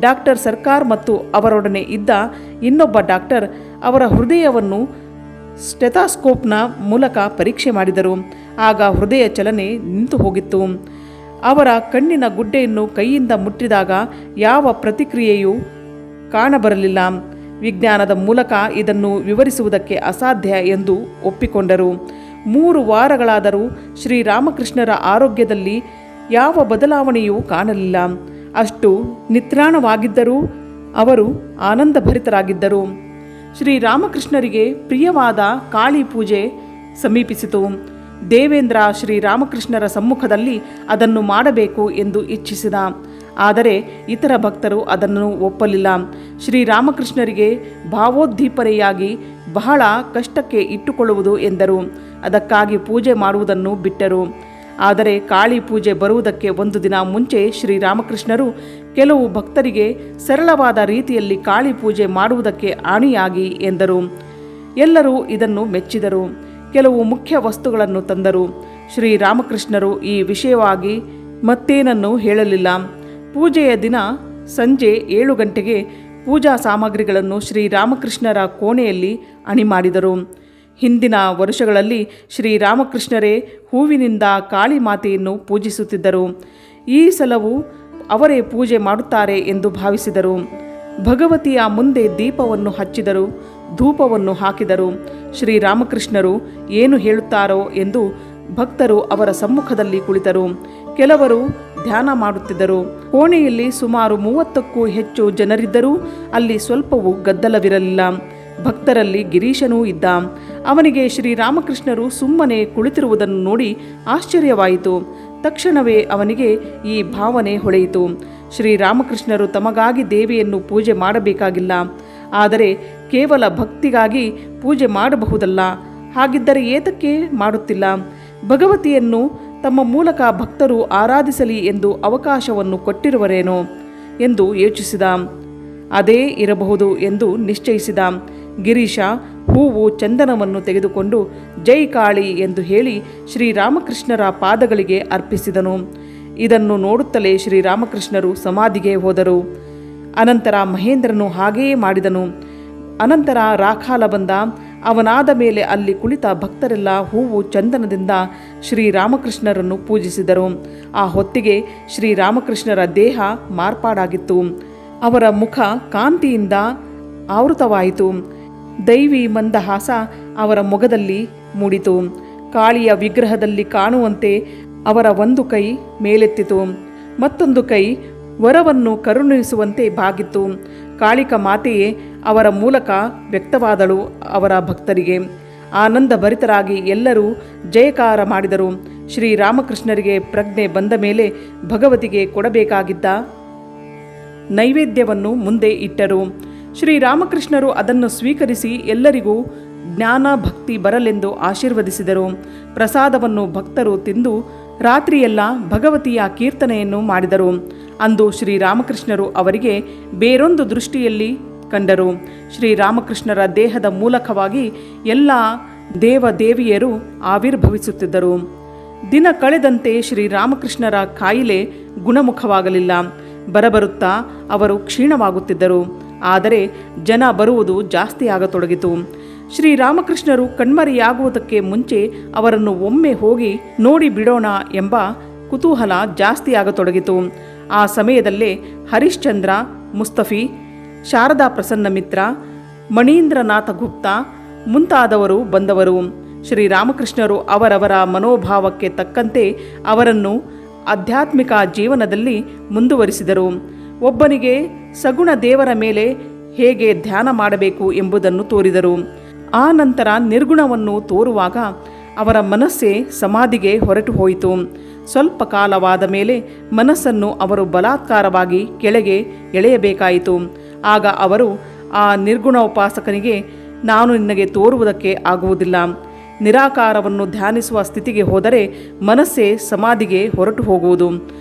S1: ಡಾಕ್ಟರ್ ಸರ್ಕಾರ್ ಮತ್ತು ಅವರೊಡನೆ ಇದ್ದ ಇನ್ನೊಬ್ಬ ಡಾಕ್ಟರ್ ಅವರ ಹೃದಯವನ್ನು ಸ್ಟೆಥಾಸ್ಕೋಪ್ನ ಮೂಲಕ ಪರೀಕ್ಷೆ ಮಾಡಿದರು. ಆಗ ಹೃದಯ ಚಲನೆ ನಿಂತು ಹೋಗಿತ್ತು. ಅವರ ಕಣ್ಣಿನ ಗುಡ್ಡೆಯನ್ನು ಕೈಯಿಂದ ಮುಟ್ಟಿದಾಗ ಯಾವ ಪ್ರತಿಕ್ರಿಯೆಯೂ ಕಾಣಬರಲಿಲ್ಲ. ವಿಜ್ಞಾನದ ಮೂಲಕ ಇದನ್ನು ವಿವರಿಸುವುದಕ್ಕೆ ಅಸಾಧ್ಯ ಎಂದು ಒಪ್ಪಿಕೊಂಡರು. 3 ವಾರಗಳಾದರೂ ಶ್ರೀರಾಮಕೃಷ್ಣರ ಆರೋಗ್ಯದಲ್ಲಿ ಯಾವ ಬದಲಾವಣೆಯೂ ಕಾಣಲಿಲ್ಲ. ಅಷ್ಟು ನಿತ್ರಾಣವಾಗಿದ್ದರೂ ಅವರು ಆನಂದಭರಿತರಾಗಿದ್ದರು. ಶ್ರೀರಾಮಕೃಷ್ಣರಿಗೆ ಪ್ರಿಯವಾದ ಕಾಳಿ ಪೂಜೆ ಸಮೀಪಿಸಿತು. ದೇವೇಂದ್ರ ಶ್ರೀರಾಮಕೃಷ್ಣರ ಸಮ್ಮುಖದಲ್ಲಿ ಅದನ್ನು ಮಾಡಬೇಕು ಎಂದು ಇಚ್ಛಿಸಿದ. ಆದರೆ ಇತರ ಭಕ್ತರು ಅದನ್ನು ಒಪ್ಪಲಿಲ್ಲ. ಶ್ರೀರಾಮಕೃಷ್ಣರಿಗೆ ಭಾವೋದ್ದೀಪನೆಯಾಗಿ ಬಹಳ ಕಷ್ಟಕ್ಕೆ ಇಟ್ಟುಕೊಳ್ಳುವುದು ಎಂದರು. ಅದಕ್ಕಾಗಿ ಪೂಜೆ ಮಾಡುವುದನ್ನು ಬಿಟ್ಟರು. ಆದರೆ ಕಾಳಿ ಪೂಜೆ ಬರುವುದಕ್ಕೆ 1 ದಿನ ಮುಂಚೆ ಶ್ರೀರಾಮಕೃಷ್ಣರು ಕೆಲವು ಭಕ್ತರಿಗೆ ಸರಳವಾದ ರೀತಿಯಲ್ಲಿ ಕಾಳಿ ಪೂಜೆ ಮಾಡುವುದಕ್ಕೆ ಆಣಿಯಾಗಿ ಎಂದರು. ಎಲ್ಲರೂ ಇದನ್ನು ಮೆಚ್ಚಿದರು. ಕೆಲವು ಮುಖ್ಯ ವಸ್ತುಗಳನ್ನು ತಂದರು. ಶ್ರೀರಾಮಕೃಷ್ಣರು ಈ ವಿಷಯವಾಗಿ ಮತ್ತೇನನ್ನು ಹೇಳಲಿಲ್ಲ. ಪೂಜೆಯ ದಿನ ಸಂಜೆ 7 ಗಂಟೆಗೆ ಪೂಜಾ ಸಾಮಗ್ರಿಗಳನ್ನು ಶ್ರೀರಾಮಕೃಷ್ಣರ ಕೋಣೆಯಲ್ಲಿ ಅಣಿ ಮಾಡಿದರು. ಹಿಂದಿನ ವರ್ಷಗಳಲ್ಲಿ ಶ್ರೀರಾಮಕೃಷ್ಣರೇ ಹೂವಿನಿಂದ ಕಾಳಿ ಮಾತೆಯನ್ನು ಪೂಜಿಸುತ್ತಿದ್ದರು. ಈ ಸಲವೂ ಅವರೇ ಪೂಜೆ ಮಾಡುತ್ತಾರೆ ಎಂದು ಭಾವಿಸಿದರು. ಭಗವತಿಯ ಮುಂದೆ ದೀಪವನ್ನು ಹಚ್ಚಿದರು, ಧೂಪವನ್ನು ಹಾಕಿದರು. ಶ್ರೀರಾಮಕೃಷ್ಣರು ಏನು ಹೇಳುತ್ತಾರೋ ಎಂದು ಭಕ್ತರು ಅವರ ಸಮ್ಮುಖದಲ್ಲಿ ಕುಳಿತರು. ಕೆಲವರು ಧ್ಯಾನ ಮಾಡುತ್ತಿದ್ದರು. ಕೋಣೆಯಲ್ಲಿ ಸುಮಾರು 30ಕ್ಕೂ ಹೆಚ್ಚು ಜನರಿದ್ದರೂ ಅಲ್ಲಿ ಸ್ವಲ್ಪವೂ ಗದ್ದಲವಿರಲಿಲ್ಲ. ಭಕ್ತರಲ್ಲಿ ಗಿರೀಶನೂ ಇದ್ದ. ಅವನಿಗೆ ಶ್ರೀರಾಮಕೃಷ್ಣರು ಸುಮ್ಮನೆ ಕುಳಿತಿರುವುದನ್ನು ನೋಡಿ ಆಶ್ಚರ್ಯವಾಯಿತು. ತಕ್ಷಣವೇ ಅವನಿಗೆ ಈ ಭಾವನೆ ಹೊಳೆಯಿತು. ಶ್ರೀರಾಮಕೃಷ್ಣರು ತಮಗಾಗಿ ದೇವಿಯನ್ನು ಪೂಜೆ ಮಾಡಬೇಕಾಗಿಲ್ಲ, ಆದರೆ ಕೇವಲ ಭಕ್ತಿಗಾಗಿ ಪೂಜೆ ಮಾಡಬಹುದಲ್ಲ. ಹಾಗಿದ್ದರೆ ಏತಕ್ಕೆ ಮಾಡುತ್ತಿಲ್ಲ? ಭಗವತಿಯನ್ನು ತಮ್ಮ ಮೂಲಕ ಭಕ್ತರು ಆರಾಧಿಸಲಿ ಎಂದು ಅವಕಾಶವನ್ನು ಕೊಟ್ಟಿರುವರೇನೋ ಎಂದು ಯೋಚಿಸಿದ. ಅದೇ ಇರಬಹುದು ಎಂದು ನಿಶ್ಚಯಿಸಿದ. ಗಿರೀಶ ಹೂವು ಚಂದನವನ್ನು ತೆಗೆದುಕೊಂಡು ಜೈ ಕಾಳಿ ಎಂದು ಹೇಳಿ ಶ್ರೀರಾಮಕೃಷ್ಣರ ಪಾದಗಳಿಗೆ ಅರ್ಪಿಸಿದನು. ಇದನ್ನು ನೋಡುತ್ತಲೇ ಶ್ರೀರಾಮಕೃಷ್ಣರು ಸಮಾಧಿಗೆ ಹೋದರು. ಅನಂತರ ಮಹೇಂದ್ರನು ಹಾಗೆಯೇ ಮಾಡಿದನು. ಅನಂತರ ರಾಖಾಲ ಬಂದ. ಅವನಾದ ಮೇಲೆ ಅಲ್ಲಿ ಕುಳಿತ ಭಕ್ತರೆಲ್ಲ ಹೂವು ಚಂದನದಿಂದ ಶ್ರೀರಾಮಕೃಷ್ಣರನ್ನು ಪೂಜಿಸಿದರು. ಆ ಹೊತ್ತಿಗೆ ಶ್ರೀರಾಮಕೃಷ್ಣರ ದೇಹ ಮಾರ್ಪಾಡಾಗಿತ್ತು. ಅವರ ಮುಖ ಕಾಂತಿಯಿಂದ ಆವೃತವಾಯಿತು. ದೈವಿ ಮಂದಹಾಸ ಅವರ ಮೊಗದಲ್ಲಿ ಮೂಡಿತು. ಕಾಳಿಯ ವಿಗ್ರಹದಲ್ಲಿ ಕಾಣುವಂತೆ ಅವರ ಒಂದು ಕೈ ಮೇಲೆತ್ತಿತು, ಮತ್ತೊಂದು ಕೈ ವರವನ್ನು ಕರುಣಿಸುವಂತೆ ಬಾಗಿತ್ತು. ಕಾಳಿಕ ಮಾತೆಯೇ ಅವರ ಮೂಲಕ ವ್ಯಕ್ತವಾದಳು ಅವರ ಭಕ್ತರಿಗೆ. ಆನಂದ ಭರಿತರಾಗಿ ಎಲ್ಲರೂ ಜಯಕಾರ ಮಾಡಿದರು. ಶ್ರೀರಾಮಕೃಷ್ಣರಿಗೆ ಪ್ರಜ್ಞೆ ಬಂದ ಮೇಲೆ ಭಗವತಿಗೆ ಕೊಡಬೇಕಾಗಿದ್ದ ನೈವೇದ್ಯವನ್ನು ಮುಂದೆ ಇಟ್ಟರು. ಶ್ರೀರಾಮಕೃಷ್ಣರು ಅದನ್ನು ಸ್ವೀಕರಿಸಿ ಎಲ್ಲರಿಗೂ ಜ್ಞಾನ ಭಕ್ತಿ ಬರಲೆಂದು ಆಶೀರ್ವದಿಸಿದರು. ಪ್ರಸಾದವನ್ನು ಭಕ್ತರು ತಿಂದು ರಾತ್ರಿಯೆಲ್ಲ ಭಗವತಿಯ ಕೀರ್ತನೆಯನ್ನು ಮಾಡಿದರು. ಅಂದು ಶ್ರೀರಾಮಕೃಷ್ಣರು ಅವರಿಗೆ ಬೇರೊಂದು ದೃಷ್ಟಿಯಲ್ಲಿ ಕಂಡರು. ಶ್ರೀರಾಮಕೃಷ್ಣರ ದೇಹದ ಮೂಲಕವಾಗಿ ಎಲ್ಲ ದೇವದೇವಿಯರು ಆವಿರ್ಭವಿಸುತ್ತಿದ್ದರು. ದಿನ ಕಳೆದಂತೆ ಶ್ರೀರಾಮಕೃಷ್ಣರ ಕಾಯಿಲೆ ಗುಣಮುಖವಾಗಲಿಲ್ಲ. ಬರಬರುತ್ತಾ ಅವರು ಕ್ಷೀಣವಾಗುತ್ತಿದ್ದರು. ಆದರೆ ಜನ ಬರುವುದು ಜಾಸ್ತಿಯಾಗತೊಡಗಿತು. ಶ್ರೀರಾಮಕೃಷ್ಣರು ಕಣ್ಮರೆಯಾಗುವುದಕ್ಕೆ ಮುಂಚೆ ಅವರನ್ನು ಒಮ್ಮೆ ಹೋಗಿ ನೋಡಿ ಬಿಡೋಣ ಎಂಬ ಕುತೂಹಲ ಜಾಸ್ತಿಯಾಗತೊಡಗಿತು. ಆ ಸಮಯದಲ್ಲೇ ಹರಿಶ್ಚಂದ್ರ ಮುಸ್ತಫಿ, ಶಾರದಾ ಪ್ರಸನ್ನ ಮಿತ್ರ, ಮಣೀಂದ್ರನಾಥ ಗುಪ್ತಾ ಮುಂತಾದವರು ಬಂದವರು. ಶ್ರೀರಾಮಕೃಷ್ಣರು ಅವರವರ ಮನೋಭಾವಕ್ಕೆ ತಕ್ಕಂತೆ ಅವರನ್ನು ಆಧ್ಯಾತ್ಮಿಕ ಜೀವನದಲ್ಲಿ ಮುಂದುವರಿಸಿದರು. ಒಬ್ಬನಿಗೆ ಸಗುಣ ದೇವರ ಮೇಲೆ ಹೇಗೆ ಧ್ಯಾನ ಮಾಡಬೇಕು ಎಂಬುದನ್ನು ತೋರಿದರು. ಆ ನಂತರ ನಿರ್ಗುಣವನ್ನು ತೋರುವಾಗ ಅವರ ಮನಸ್ಸೇ ಸಮಾಧಿಗೆ ಹೊರಟು ಹೋಯಿತು. ಸ್ವಲ್ಪ ಕಾಲವಾದ ಮೇಲೆ ಮನಸ್ಸನ್ನು ಅವರು ಬಲಾತ್ಕಾರವಾಗಿ ಕೆಳಗೆ ಎಳೆಯಬೇಕಾಯಿತು. ಆಗ ಅವರು ಆ ನಿರ್ಗುಣೋಪಾಸಕನಿಗೆ, ನಾನು ನಿನಗೆ ತೋರುವುದಕ್ಕೆ ಆಗುವುದಿಲ್ಲ. ನಿರಾಕಾರವನ್ನು ಧ್ಯಾನಿಸುವ ಸ್ಥಿತಿಗೆ ಹೋದರೆ ಮನಸ್ಸೇ ಸಮಾಧಿಗೆ ಹೊರಟು ಹೋಗುವುದು.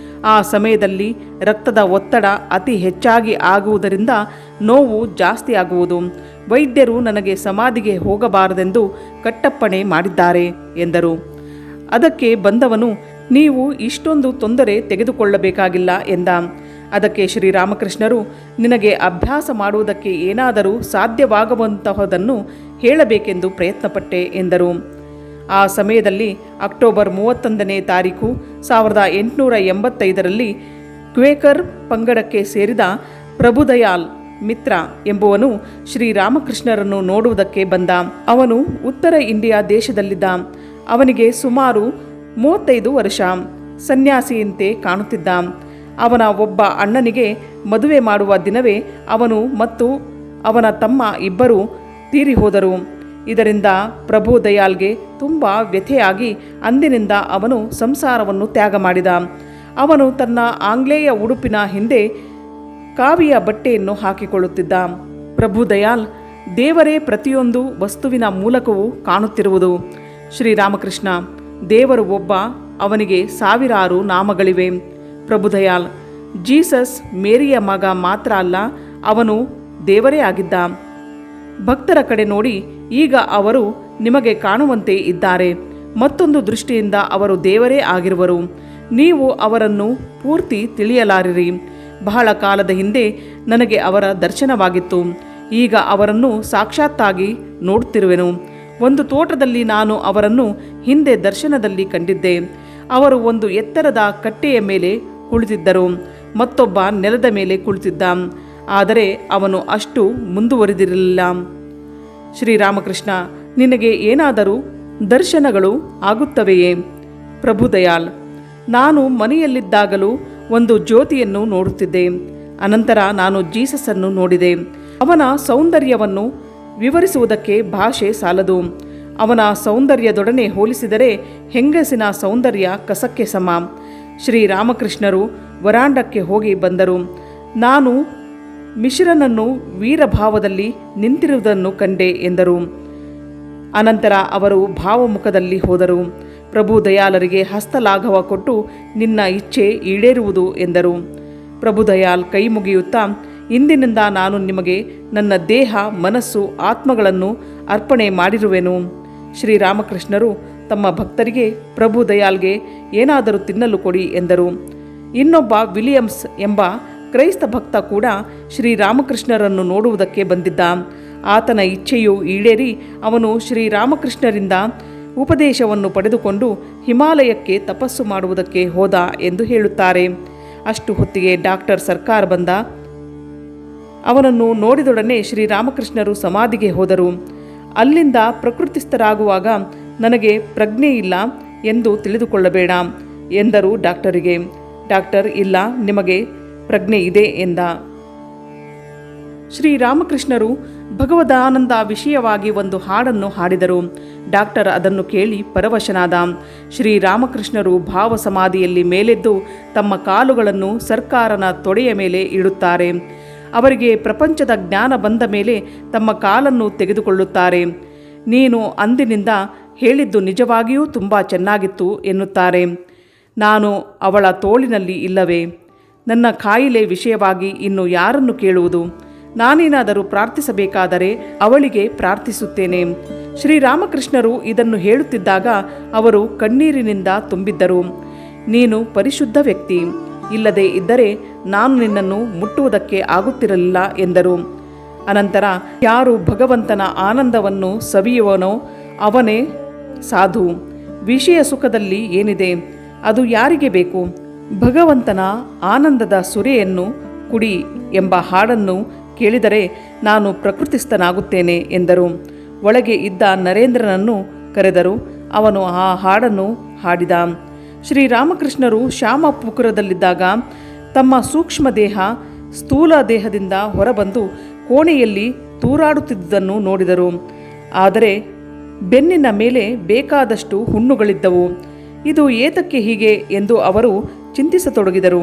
S1: ಆ ಸಮಯದಲ್ಲಿ ರಕ್ತದ ಒತ್ತಡ ಅತಿ ಹೆಚ್ಚಾಗಿ ಆಗುವುದರಿಂದ ನೋವು ಜಾಸ್ತಿ ಆಗುವುದು. ವೈದ್ಯರು ನನಗೆ ಸಮಾಧಿಗೆ ಹೋಗಬಾರದೆಂದು ಕಟ್ಟಪ್ಪಣೆ ಮಾಡಿದ್ದಾರೆ ಎಂದರು. ಅದಕ್ಕೆ ಬಂದವನು, ನೀವು ಇಷ್ಟೊಂದು ತೊಂದರೆ ತೆಗೆದುಕೊಳ್ಳಬೇಕಾಗಿಲ್ಲ ಎಂದ. ಅದಕ್ಕೆ ಶ್ರೀರಾಮಕೃಷ್ಣರು, ನಿನಗೆ ಅಭ್ಯಾಸ ಮಾಡುವುದಕ್ಕೆ ಏನಾದರೂ ಸಾಧ್ಯವಾಗುವಂತಹದನ್ನು ಹೇಳಬೇಕೆಂದು ಪ್ರಯತ್ನಪಟ್ಟೆ ಎಂದರು. ಆ ಸಮಯದಲ್ಲಿ ಅಕ್ಟೋಬರ್ 31ನೇ ತಾರೀಕು 1885ರಲ್ಲಿ ಕ್ವೇಕರ್ ಪಂಗಡಕ್ಕೆ ಸೇರಿದ ಪ್ರಭುದಯಾಲ್ ಮಿತ್ರ ಎಂಬುವನು ಶ್ರೀರಾಮಕೃಷ್ಣರನ್ನು ನೋಡುವುದಕ್ಕೆ ಬಂದ. ಅವನು ಉತ್ತರ ಇಂಡಿಯಾ ದೇಶದಲ್ಲಿದ್ದ. ಅವನಿಗೆ ಸುಮಾರು 35 ವರ್ಷ. ಸನ್ಯಾಸಿಯಂತೆ ಕಾಣುತ್ತಿದ್ದ. ಅವನ ಒಬ್ಬ ಅಣ್ಣನಿಗೆ ಮದುವೆ ಮಾಡುವ ದಿನವೇ ಅವನು ಮತ್ತು ಅವನ ತಮ್ಮ ಇಬ್ಬರು ತೀರಿ ಹೋದರು. ಇದರಿಂದ ಪ್ರಭು ದಯಾಲ್ಗೆ ತುಂಬ ವ್ಯಥೆಯಾಗಿ ಅಂದಿನಿಂದ ಅವನು ಸಂಸಾರವನ್ನು ತ್ಯಾಗ ಮಾಡಿದ. ಅವನು ತನ್ನ ಆಂಗ್ಲೇಯ ಉಡುಪಿನ ಹಿಂದೆ ಕಾವಿಯ ಬಟ್ಟೆಯನ್ನು ಹಾಕಿಕೊಳ್ಳುತ್ತಿದ್ದ. ಪ್ರಭು ದಯಾಲ್ ದೇವರೇ ಪ್ರತಿಯೊಂದು ವಸ್ತುವಿನ ಮೂಲಕವೂ ಕಾಣುತ್ತಿರುವುದು. ಶ್ರೀರಾಮಕೃಷ್ಣ ದೇವರು ಒಬ್ಬ, ಅವನಿಗೆ ಸಾವಿರಾರು ನಾಮಗಳಿವೆ. ಪ್ರಭುದಯಾಲ್ ಜೀಸಸ್ ಮೇರಿಯ ಮಗ ಮಾತ್ರ ಅಲ್ಲ, ಅವನು ದೇವರೇ ಆಗಿದ್ದ. ಭಕ್ತರ ಕಡೆ ನೋಡಿ, ಈಗ ಅವರು ನಿಮಗೆ ಕಾಣುವಂತೆ ಇದ್ದಾರೆ. ಮತ್ತೊಂದು ದೃಷ್ಟಿಯಿಂದ ಅವರು ದೇವರೇ ಆಗಿರುವರು. ನೀವು ಅವರನ್ನು ಪೂರ್ತಿ ತಿಳಿಯಲಾರಿರಿ. ಬಹಳ ಕಾಲದ ಹಿಂದೆ ನನಗೆ ಅವರ ದರ್ಶನವಾಗಿತ್ತು. ಈಗ ಅವರನ್ನು ಸಾಕ್ಷಾತ್ತಾಗಿ ನೋಡುತ್ತಿರುವೆನು. ಒಂದು ತೋಟದಲ್ಲಿ ನಾನು ಅವರನ್ನು ಹಿಂದೆ ದರ್ಶನದಲ್ಲಿ ಕಂಡಿದ್ದೆ. ಅವರು ಒಂದು ಎತ್ತರದ ಕಟ್ಟೆಯ ಮೇಲೆ ಕುಳಿತಿದ್ದರು, ಮತ್ತೊಬ್ಬ ನೆಲದ ಮೇಲೆ ಕುಳಿತಿದ್ದ. ಆದರೆ ಅವನು ಅಷ್ಟು ಮುಂದುವರಿದಿರಲಿಲ್ಲ. ಶ್ರೀರಾಮಕೃಷ್ಣ, ನಿನಗೆ ಏನಾದರೂ ದರ್ಶನಗಳು ಆಗುತ್ತವೆಯೇ? ಪ್ರಭುದಯಾಲ್, ನಾನು ಮನೆಯಲ್ಲಿದ್ದಾಗಲೂ ಒಂದು ಜ್ಯೋತಿಯನ್ನು ನೋಡುತ್ತಿದ್ದೆ. ಅನಂತರ ನಾನು ಜೀಸಸನ್ನು ನೋಡಿದೆ. ಅವನ ಸೌಂದರ್ಯವನ್ನು ವಿವರಿಸುವುದಕ್ಕೆ ಭಾಷೆ ಸಾಲದು. ಅವನ ಸೌಂದರ್ಯದೊಡನೆ ಹೋಲಿಸಿದರೆ ಹೆಂಗಸಿನ ಸೌಂದರ್ಯ ಕಸಕ್ಕೆ ಸಮ. ಶ್ರೀರಾಮಕೃಷ್ಣರು ವರಾಂಡಕ್ಕೆ ಹೋಗಿ ಬಂದರು. ನಾನು ಮಿಶ್ರನನ್ನು ವೀರಭಾವದಲ್ಲಿ ನಿಂತಿರುವುದನ್ನು ಕಂಡೆ ಎಂದರು. ಅನಂತರ ಅವರು ಭಾವಮುಖದಲ್ಲಿ ಹೋದರು. ಪ್ರಭು ದಯಾಲರಿಗೆ ಹಸ್ತಲಾಘವ ಕೊಟ್ಟು, ನಿನ್ನ ಇಚ್ಛೆ ಈಡೇರುವುದು ಎಂದರು. ಪ್ರಭು ದಯಾಲ್ ಕೈ ಮುಗಿಯುತ್ತಾ, ಇಂದಿನಿಂದ ನಾನು ನಿಮಗೆ ನನ್ನ ದೇಹ, ಮನಸ್ಸು, ಆತ್ಮಗಳನ್ನು ಅರ್ಪಣೆ ಮಾಡಿರುವೆನು. ಶ್ರೀರಾಮಕೃಷ್ಣರು ತಮ್ಮ ಭಕ್ತರಿಗೆ ಪ್ರಭು ದಯಾಲ್ಗೆ ಏನಾದರೂ ತಿನ್ನಲು ಕೊಡಿ ಎಂದರು. ಇನ್ನೊಬ್ಬ ವಿಲಿಯಮ್ಸ್ ಎಂಬ ಕ್ರೈಸ್ತ ಭಕ್ತ ಕೂಡ ಶ್ರೀರಾಮಕೃಷ್ಣರನ್ನು ನೋಡುವುದಕ್ಕೆ ಬಂದಿದ್ದ. ಆತನ ಇಚ್ಛೆಯು ಈಡೇರಿ ಅವನು ಶ್ರೀರಾಮಕೃಷ್ಣರಿಂದ ಉಪದೇಶವನ್ನು ಪಡೆದುಕೊಂಡು ಹಿಮಾಲಯಕ್ಕೆ ತಪಸ್ಸು ಮಾಡುವುದಕ್ಕೆ ಹೋದ ಎಂದು ಹೇಳುತ್ತಾರೆ. ಅಷ್ಟು ಹೊತ್ತಿಗೆ ಡಾಕ್ಟರ್ ಸರ್ಕಾರ್ ಬಂದ. ಅವನನ್ನು ನೋಡಿದೊಡನೆ ಶ್ರೀರಾಮಕೃಷ್ಣರು ಸಮಾಧಿಗೆ ಹೋದರು. ಅಲ್ಲಿಂದ ಪ್ರಕೃತಿಸ್ಥರಾಗುವಾಗ ನನಗೆ ಪ್ರಜ್ಞೆ ಇಲ್ಲ ಎಂದು ತಿಳಿದುಕೊಳ್ಳಬೇಡ ಎಂದರು ಡಾಕ್ಟರಿಗೆ. ಡಾಕ್ಟರ್, ಇಲ್ಲ, ನಿಮಗೆ ಪ್ರಜ್ಞೆ ಇದೆ ಎಂದ. ಶ್ರೀರಾಮಕೃಷ್ಣರು ಭಗವದಾನಂದ ವಿಷಯವಾಗಿ ಒಂದು ಹಾಡನ್ನು ಹಾಡಿದರು. ಡಾಕ್ಟರ್ ಅದನ್ನು ಕೇಳಿ ಪರವಶನಾದ. ಶ್ರೀರಾಮಕೃಷ್ಣರು ಭಾವ ಸಮಾಧಿಯಲ್ಲಿ ಮೇಲೆದ್ದು ತಮ್ಮ ಕಾಲುಗಳನ್ನು ಸರ್ಕಾರನ ತೊಡೆಯ ಮೇಲೆ ಇಡುತ್ತಾರೆ. ಅವರಿಗೆ ಪ್ರಪಂಚದ ಜ್ಞಾನ ಬಂದ ಮೇಲೆ ತಮ್ಮ ಕಾಲನ್ನು ತೆಗೆದುಕೊಳ್ಳುತ್ತಾರೆ. ನೀನು ಅಂದಿನಿಂದ ಹೇಳಿದ್ದು ನಿಜವಾಗಿಯೂ ತುಂಬ ಚೆನ್ನಾಗಿತ್ತು ಎನ್ನುತ್ತಾರೆ. ನಾನು ಅವಳ ತೋಳಿನಲ್ಲಿ ಇಲ್ಲವೇ? ನನ್ನ ಕಾಯಿಲೆ ವಿಷಯವಾಗಿ ಇನ್ನು ಯಾರನ್ನು ಕೇಳುವುದು? ನಾನೇನಾದರೂ ಪ್ರಾರ್ಥಿಸಬೇಕಾದರೆ ಅವಳಿಗೆ ಪ್ರಾರ್ಥಿಸುತ್ತೇನೆ. ಶ್ರೀರಾಮಕೃಷ್ಣರು ಇದನ್ನು ಹೇಳುತ್ತಿದ್ದಾಗ ಅವರು ಕಣ್ಣೀರಿನಿಂದ ತುಂಬಿದ್ದರು. ನೀನು ಪರಿಶುದ್ಧ ವ್ಯಕ್ತಿ, ಇಲ್ಲದೆ ಇದ್ದರೆ ನಾನು ನಿನ್ನನ್ನು ಮುಟ್ಟುವುದಕ್ಕೆ ಆಗುತ್ತಿರಲಿಲ್ಲ ಎಂದರು. ಅನಂತರ ಯಾರು ಭಗವಂತನ ಆನಂದವನ್ನು ಸವಿಯುವನೋ ಅವನೇ ಸಾಧು. ವಿಷಯ ಸುಖದಲ್ಲಿ ಏನಿದೆ? ಅದು ಯಾರಿಗೆ ಬೇಕು? ಭಗವಂತನ ಆನಂದದ ಸುರೆಯನ್ನು ಕುಡಿ ಎಂಬ ಹಾಡನ್ನು ಕೇಳಿದರೆ ನಾನು ಪ್ರಕೃತಿಸ್ಥನಾಗುತ್ತೇನೆ ಎಂದರು. ಒಳಗೆ ಇದ್ದ ನರೇಂದ್ರನನ್ನು ಕರೆದರು. ಅವನು ಆ ಹಾಡನ್ನು ಹಾಡಿದ. ಶ್ರೀರಾಮಕೃಷ್ಣರು ಶ್ಯಾಮಪುಕುರದಲ್ಲಿದ್ದಾಗ ತಮ್ಮ ಸೂಕ್ಷ್ಮ ದೇಹ ಸ್ಥೂಲ ದೇಹದಿಂದ ಹೊರಬಂದು ಕೋಣೆಯಲ್ಲಿ ತೂರಾಡುತ್ತಿದ್ದುದನ್ನು ನೋಡಿದರು. ಆದರೆ ಬೆನ್ನಿನ ಮೇಲೆ ಬೇಕಾದಷ್ಟು ಹುಣ್ಣುಗಳಿದ್ದವು. ಇದು ಏತಕ್ಕೆ ಹೀಗೆ ಎಂದು ಅವರು ಚಿಂತಿಸತೊಡಗಿದರು.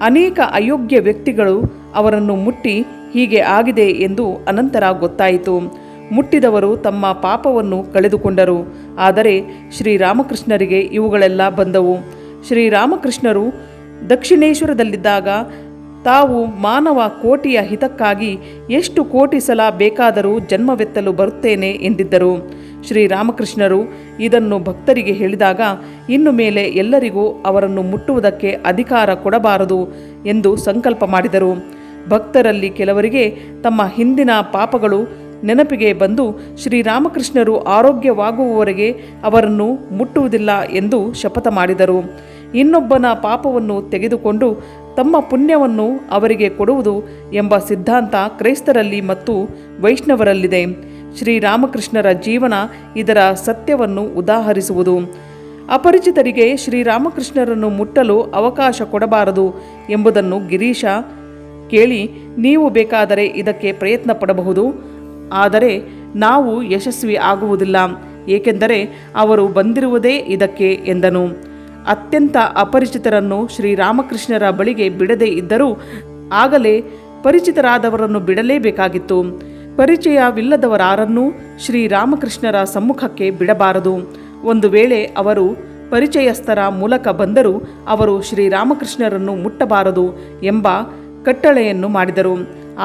S1: ಅನೇಕ ಅಯೋಗ್ಯ ವ್ಯಕ್ತಿಗಳು ಅವರನ್ನು ಮುಟ್ಟಿ ಹೀಗೆ ಆಗಿದೆ ಎಂದು ಅನಂತರ ಗೊತ್ತಾಯಿತು. ಮುಟ್ಟಿದವರು ತಮ್ಮ ಪಾಪವನ್ನು ಕಳೆದುಕೊಂಡರು. ಆದರೆ ಶ್ರೀರಾಮಕೃಷ್ಣರಿಗೆ ಇವುಗಳೆಲ್ಲ ಬಂದವು. ಶ್ರೀರಾಮಕೃಷ್ಣರು ದಕ್ಷಿಣೇಶ್ವರದಲ್ಲಿದ್ದಾಗ ತಾವು ಮಾನವ ಕೋಟಿಯ ಹಿತಕ್ಕಾಗಿ ಎಷ್ಟು ಕೋಟಿ ಸಲ ಬೇಕಾದರೂ ಜನ್ಮವೆತ್ತಲು ಬರುತ್ತೇನೆ ಎಂದಿದ್ದರು. ಶ್ರೀರಾಮಕೃಷ್ಣರು ಇದನ್ನು ಭಕ್ತರಿಗೆ ಹೇಳಿದಾಗ ಇನ್ನು ಮೇಲೆ ಎಲ್ಲರಿಗೂ ಅವರನ್ನು ಮುಟ್ಟುವುದಕ್ಕೆ ಅಧಿಕಾರ ಕೊಡಬಾರದು ಎಂದು ಸಂಕಲ್ಪ ಮಾಡಿದರು. ಭಕ್ತರಲ್ಲಿ ಕೆಲವರಿಗೆ ತಮ್ಮ ಹಿಂದಿನ ಪಾಪಗಳು ನೆನಪಿಗೆ ಬಂದು ಶ್ರೀರಾಮಕೃಷ್ಣರು ಆರೋಗ್ಯವಾಗುವವರೆಗೆ ಅವರನ್ನು ಮುಟ್ಟುವುದಿಲ್ಲ ಎಂದು ಶಪಥ ಮಾಡಿದರು. ಇನ್ನೊಬ್ಬನ ಪಾಪವನ್ನು ತೆಗೆದುಕೊಂಡು ತಮ್ಮ ಪುಣ್ಯವನ್ನು ಅವರಿಗೆ ಕೊಡುವುದು ಎಂಬ ಸಿದ್ಧಾಂತ ಕ್ರೈಸ್ತರಲ್ಲಿ ಮತ್ತು ವೈಷ್ಣವರಲ್ಲಿದೆ. ಶ್ರೀರಾಮಕೃಷ್ಣರ ಜೀವನ ಇದರ ಸತ್ಯವನ್ನು ಉದಾಹರಿಸುವುದು. ಅಪರಿಚಿತರಿಗೆ ಶ್ರೀರಾಮಕೃಷ್ಣರನ್ನು ಮುಟ್ಟಲು ಅವಕಾಶ ಕೊಡಬಾರದು ಎಂಬುದನ್ನು ಗಿರೀಶ ಕೇಳಿ, ನೀವು ಬೇಕಾದರೆ ಇದಕ್ಕೆ ಪ್ರಯತ್ನ ಪಡಬಹುದು, ಆದರೆ ನಾವು ಯಶಸ್ವಿ ಆಗುವುದಿಲ್ಲ, ಏಕೆಂದರೆ ಅವರು ಬಂದಿರುವುದೇ ಇದಕ್ಕೆ ಎಂದನು. ಅತ್ಯಂತ ಅಪರಿಚಿತರನ್ನು ಶ್ರೀರಾಮಕೃಷ್ಣರ ಬಳಿಗೆ ಬಿಡದೇ ಇದ್ದರೂ ಆಗಲೇ ಪರಿಚಿತರಾದವರನ್ನು ಬಿಡಲೇಬೇಕಾಗಿತ್ತು. ಪರಿಚಯವಿಲ್ಲದವರಾರನ್ನೂ ಶ್ರೀರಾಮಕೃಷ್ಣರ ಸಮ್ಮುಖಕ್ಕೆ ಬಿಡಬಾರದು. ಒಂದು ವೇಳೆ ಅವರು ಪರಿಚಯಸ್ಥರ ಮೂಲಕ ಬಂದರೂ ಅವರು ಶ್ರೀರಾಮಕೃಷ್ಣರನ್ನು ಮುಟ್ಟಬಾರದು ಎಂಬ ಕಟ್ಟಳೆಯನ್ನು ಮಾಡಿದರು.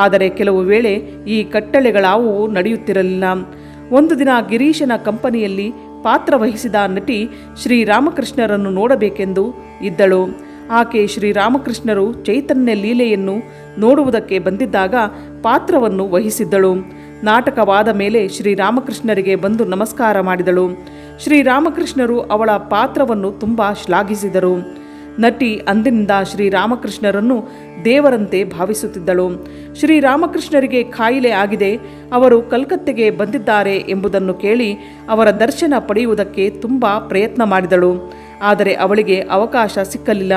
S1: ಆದರೆ ಕೆಲವು ವೇಳೆ ಈ ಕಟ್ಟಳೆಗಳಾವುವು ನಡೆಯುತ್ತಿರಲಿಲ್ಲ. ಒಂದು ದಿನ ಗಿರೀಶನ ಕಂಪನಿಯಲ್ಲಿ ಪಾತ್ರವಹಿಸಿದ ನಟಿ ಶ್ರೀರಾಮಕೃಷ್ಣರನ್ನು ನೋಡಬೇಕೆಂದು ಇದ್ದಳು. ಆಕೆ ಶ್ರೀರಾಮಕೃಷ್ಣರು ಚೈತನ್ಯ ಲೀಲೆಯನ್ನು ನೋಡುವುದಕ್ಕೆ ಬಂದಿದ್ದಾಗ ಪಾತ್ರವನ್ನು ವಹಿಸಿದ್ದಳು. ನಾಟಕವಾದ ಮೇಲೆ ಶ್ರೀರಾಮಕೃಷ್ಣರಿಗೆ ಬಂದು ನಮಸ್ಕಾರ ಮಾಡಿದಳು. ಶ್ರೀರಾಮಕೃಷ್ಣರು ಅವಳ ಪಾತ್ರವನ್ನು ತುಂಬ ಶ್ಲಾಘಿಸಿದರು. ನಟಿ ಅಂದಿನಿಂದ ಶ್ರೀರಾಮಕೃಷ್ಣರನ್ನು ದೇವರಂತೆ ಭಾವಿಸುತ್ತಿದ್ದಳು. ಶ್ರೀರಾಮಕೃಷ್ಣರಿಗೆ ಕಾಯಿಲೆ ಆಗಿದೆ, ಅವರು ಕಲ್ಕತ್ತೆಗೆ ಬಂದಿದ್ದಾರೆ ಎಂಬುದನ್ನು ಕೇಳಿ ಅವರ ದರ್ಶನ ಪಡೆಯುವುದಕ್ಕೆ ತುಂಬ ಪ್ರಯತ್ನ ಮಾಡಿದಳು. ಆದರೆ ಅವಳಿಗೆ ಅವಕಾಶ ಸಿಕ್ಕಲಿಲ್ಲ.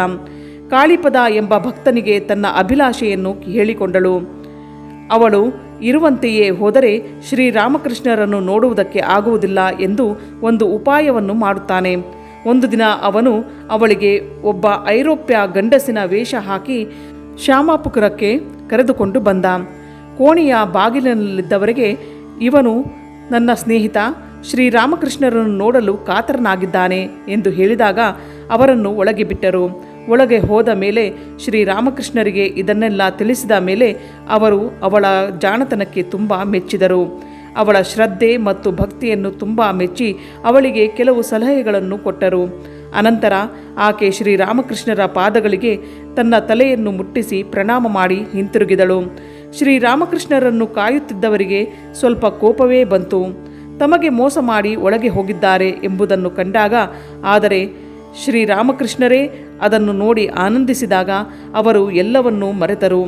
S1: ಕಾಳಿಪದ ಎಂಬ ಭಕ್ತನಿಗೆ ತನ್ನ ಅಭಿಲಾಷೆಯನ್ನು ಹೇಳಿಕೊಂಡಳು. ಅವಳು ಇರುವಂತೆಯೇ ಹೋದರೆ ಶ್ರೀರಾಮಕೃಷ್ಣರನ್ನು ನೋಡುವುದಕ್ಕೆ ಆಗುವುದಿಲ್ಲ ಎಂದು ಒಂದು ಉಪಾಯವನ್ನು ಮಾಡುತ್ತಾನೆ. ಒಂದು ದಿನ ಅವನು ಅವಳಿಗೆ ಒಬ್ಬ ಐರೋಪ್ಯ ಗಂಡಸಿನ ವೇಷ ಹಾಕಿ ಶ್ಯಾಮಾಪುರಕ್ಕೆ ಕರೆದುಕೊಂಡು ಬಂದ. ಕೋಣೆಯ ಬಾಗಿಲಿನಲ್ಲಿದ್ದವರಿಗೆ, ಇವನು ನನ್ನ ಸ್ನೇಹಿತ, ಶ್ರೀರಾಮಕೃಷ್ಣರನ್ನು ನೋಡಲು ಕಾತರನಾಗಿದ್ದಾನೆ ಎಂದು ಹೇಳಿದಾಗ ಅವರನ್ನು ಒಳಗೆ ಬಿಟ್ಟರು. ಒಳಗೆ ಹೋದ ಮೇಲೆ ಶ್ರೀರಾಮಕೃಷ್ಣರಿಗೆ ಇದನ್ನೆಲ್ಲ ತಿಳಿಸಿದ ಮೇಲೆ ಅವರು ಅವಳ ಜಾಣತನಕ್ಕೆ ತುಂಬ ಮೆಚ್ಚಿದರು. ಅವಳ ಶ್ರದ್ಧೆ ಮತ್ತು ಭಕ್ತಿಯನ್ನು ತುಂಬ ಮೆಚ್ಚಿ ಅವಳಿಗೆ ಕೆಲವು ಸಲಹೆಗಳನ್ನು ಕೊಟ್ಟರು. ಅನಂತರ ಆಕೆ ಶ್ರೀರಾಮಕೃಷ್ಣರ ಪಾದಗಳಿಗೆ ತನ್ನ ತಲೆಯನ್ನು ಮುಟ್ಟಿಸಿ ಪ್ರಣಾಮ ಮಾಡಿ ಹಿಂತಿರುಗಿದಳು. ಶ್ರೀರಾಮಕೃಷ್ಣರನ್ನು ಕಾಯುತ್ತಿದ್ದವರಿಗೆ ಸ್ವಲ್ಪ ಕೋಪವೇ ಬಂತು. ತಮಗೆ ಮೋಸ ಮಾಡಿ ಒಳಗೆ ಹೋಗಿದ್ದಾರೆ ಎಂಬುದನ್ನು ಕಂಡಾಗ. ಆದರೆ ಶ್ರೀರಾಮಕೃಷ್ಣರೇ ಅದನ್ನು ನೋಡಿ ಆನಂದಿಸಿದಾಗ ಅವರು ಎಲ್ಲವನ್ನೂ ಮರೆತರು.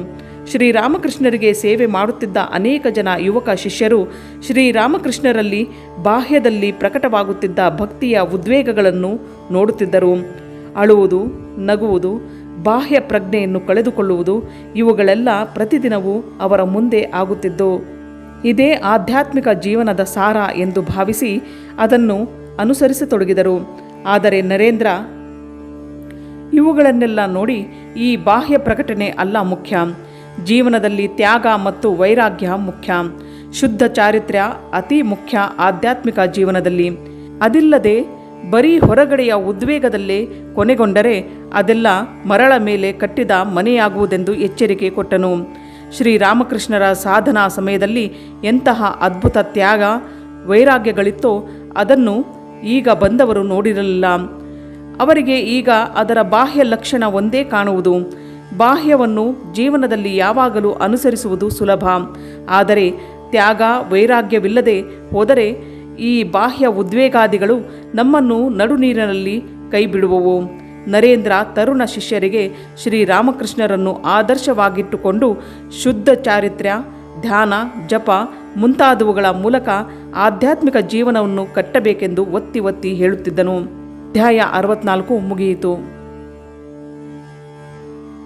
S1: ಶ್ರೀರಾಮಕೃಷ್ಣರಿಗೆ ಸೇವೆ ಮಾಡುತ್ತಿದ್ದ ಅನೇಕ ಜನ ಯುವಕ ಶಿಷ್ಯರು ಶ್ರೀರಾಮಕೃಷ್ಣರಲ್ಲಿ ಬಾಹ್ಯದಲ್ಲಿ ಪ್ರಕಟವಾಗುತ್ತಿದ್ದ ಭಕ್ತಿಯ ಉದ್ವೇಗಗಳನ್ನು ನೋಡುತ್ತಿದ್ದರು. ಅಳುವುದು, ನಗುವುದು, ಬಾಹ್ಯ ಪ್ರಜ್ಞೆಯನ್ನು ಕಳೆದುಕೊಳ್ಳುವುದು, ಇವುಗಳೆಲ್ಲ ಪ್ರತಿದಿನವೂ ಅವರ ಮುಂದೆ ಆಗುತ್ತಿದ್ದವು. ಇದೇ ಆಧ್ಯಾತ್ಮಿಕ ಜೀವನದ ಸಾರ ಎಂದು ಭಾವಿಸಿ ಅದನ್ನು ಅನುಸರಿಸತೊಡಗಿದರು. ಆದರೆ ನರೇಂದ್ರ ಇವುಗಳನ್ನೆಲ್ಲ ನೋಡಿ, ಈ ಬಾಹ್ಯ ಪ್ರಕಟಣೆ ಅಲ್ಲ ಮುಖ್ಯ, ಜೀವನದಲ್ಲಿ ತ್ಯಾಗ ಮತ್ತು ವೈರಾಗ್ಯ ಮುಖ್ಯ, ಶುದ್ಧ ಚಾರಿತ್ರ್ಯ ಅತಿ ಮುಖ್ಯ ಆಧ್ಯಾತ್ಮಿಕ ಜೀವನದಲ್ಲಿ. ಅದಿಲ್ಲದೆ ಬರೀ ಹೊರಗಡೆಯ ಉದ್ವೇಗದಲ್ಲೇ ಕೊನೆಗೊಂಡರೆ ಅದೆಲ್ಲ ಮರಳ ಮೇಲೆ ಕಟ್ಟಿದ ಮನೆಯಾಗುವುದೆಂದು ಎಚ್ಚರಿಕೆ ಕೊಟ್ಟನು. ಶ್ರೀರಾಮಕೃಷ್ಣರ ಸಾಧನಾ ಸಮಯದಲ್ಲಿ ಎಂತಹ ಅದ್ಭುತ ತ್ಯಾಗ ವೈರಾಗ್ಯಗಳಿತ್ತೋ ಅದನ್ನು ಈಗ ಬಂದವರು ನೋಡಿರಲಿಲ್ಲ. ಅವರಿಗೆ ಈಗ ಅದರ ಬಾಹ್ಯ ಲಕ್ಷಣ ಒಂದೇ ಕಾಣುವುದು. ಬಾಹ್ಯವನ್ನು ಜೀವನದಲ್ಲಿ ಯಾವಾಗಲೂ ಅನುಸರಿಸುವುದು ಸುಲಭ, ಆದರೆ ತ್ಯಾಗ ವೈರಾಗ್ಯವಿಲ್ಲದೆ ಹೋದರೆ ಈ ಬಾಹ್ಯ ಉದ್ವೇಗಾದಿಗಳು ನಮ್ಮನ್ನು ನಡುನೀರಿನಲ್ಲಿ ಕೈಬಿಡುವವು. ನರೇಂದ್ರ ತರುಣ ಶಿಷ್ಯರಿಗೆ ಶ್ರೀರಾಮಕೃಷ್ಣರನ್ನು ಆದರ್ಶವಾಗಿಟ್ಟುಕೊಂಡು ಶುದ್ಧ ಚಾರಿತ್ರ್ಯ, ಧ್ಯಾನ, ಜಪ ಮುಂತಾದವುಗಳ ಮೂಲಕ ಆಧ್ಯಾತ್ಮಿಕ ಜೀವನವನ್ನು ಕಟ್ಟಬೇಕೆಂದು ಒತ್ತಿ ಒತ್ತಿ ಹೇಳುತ್ತಿದ್ದನು. ಅಧ್ಯಾಯ 64 ಮುಗಿಯಿತು.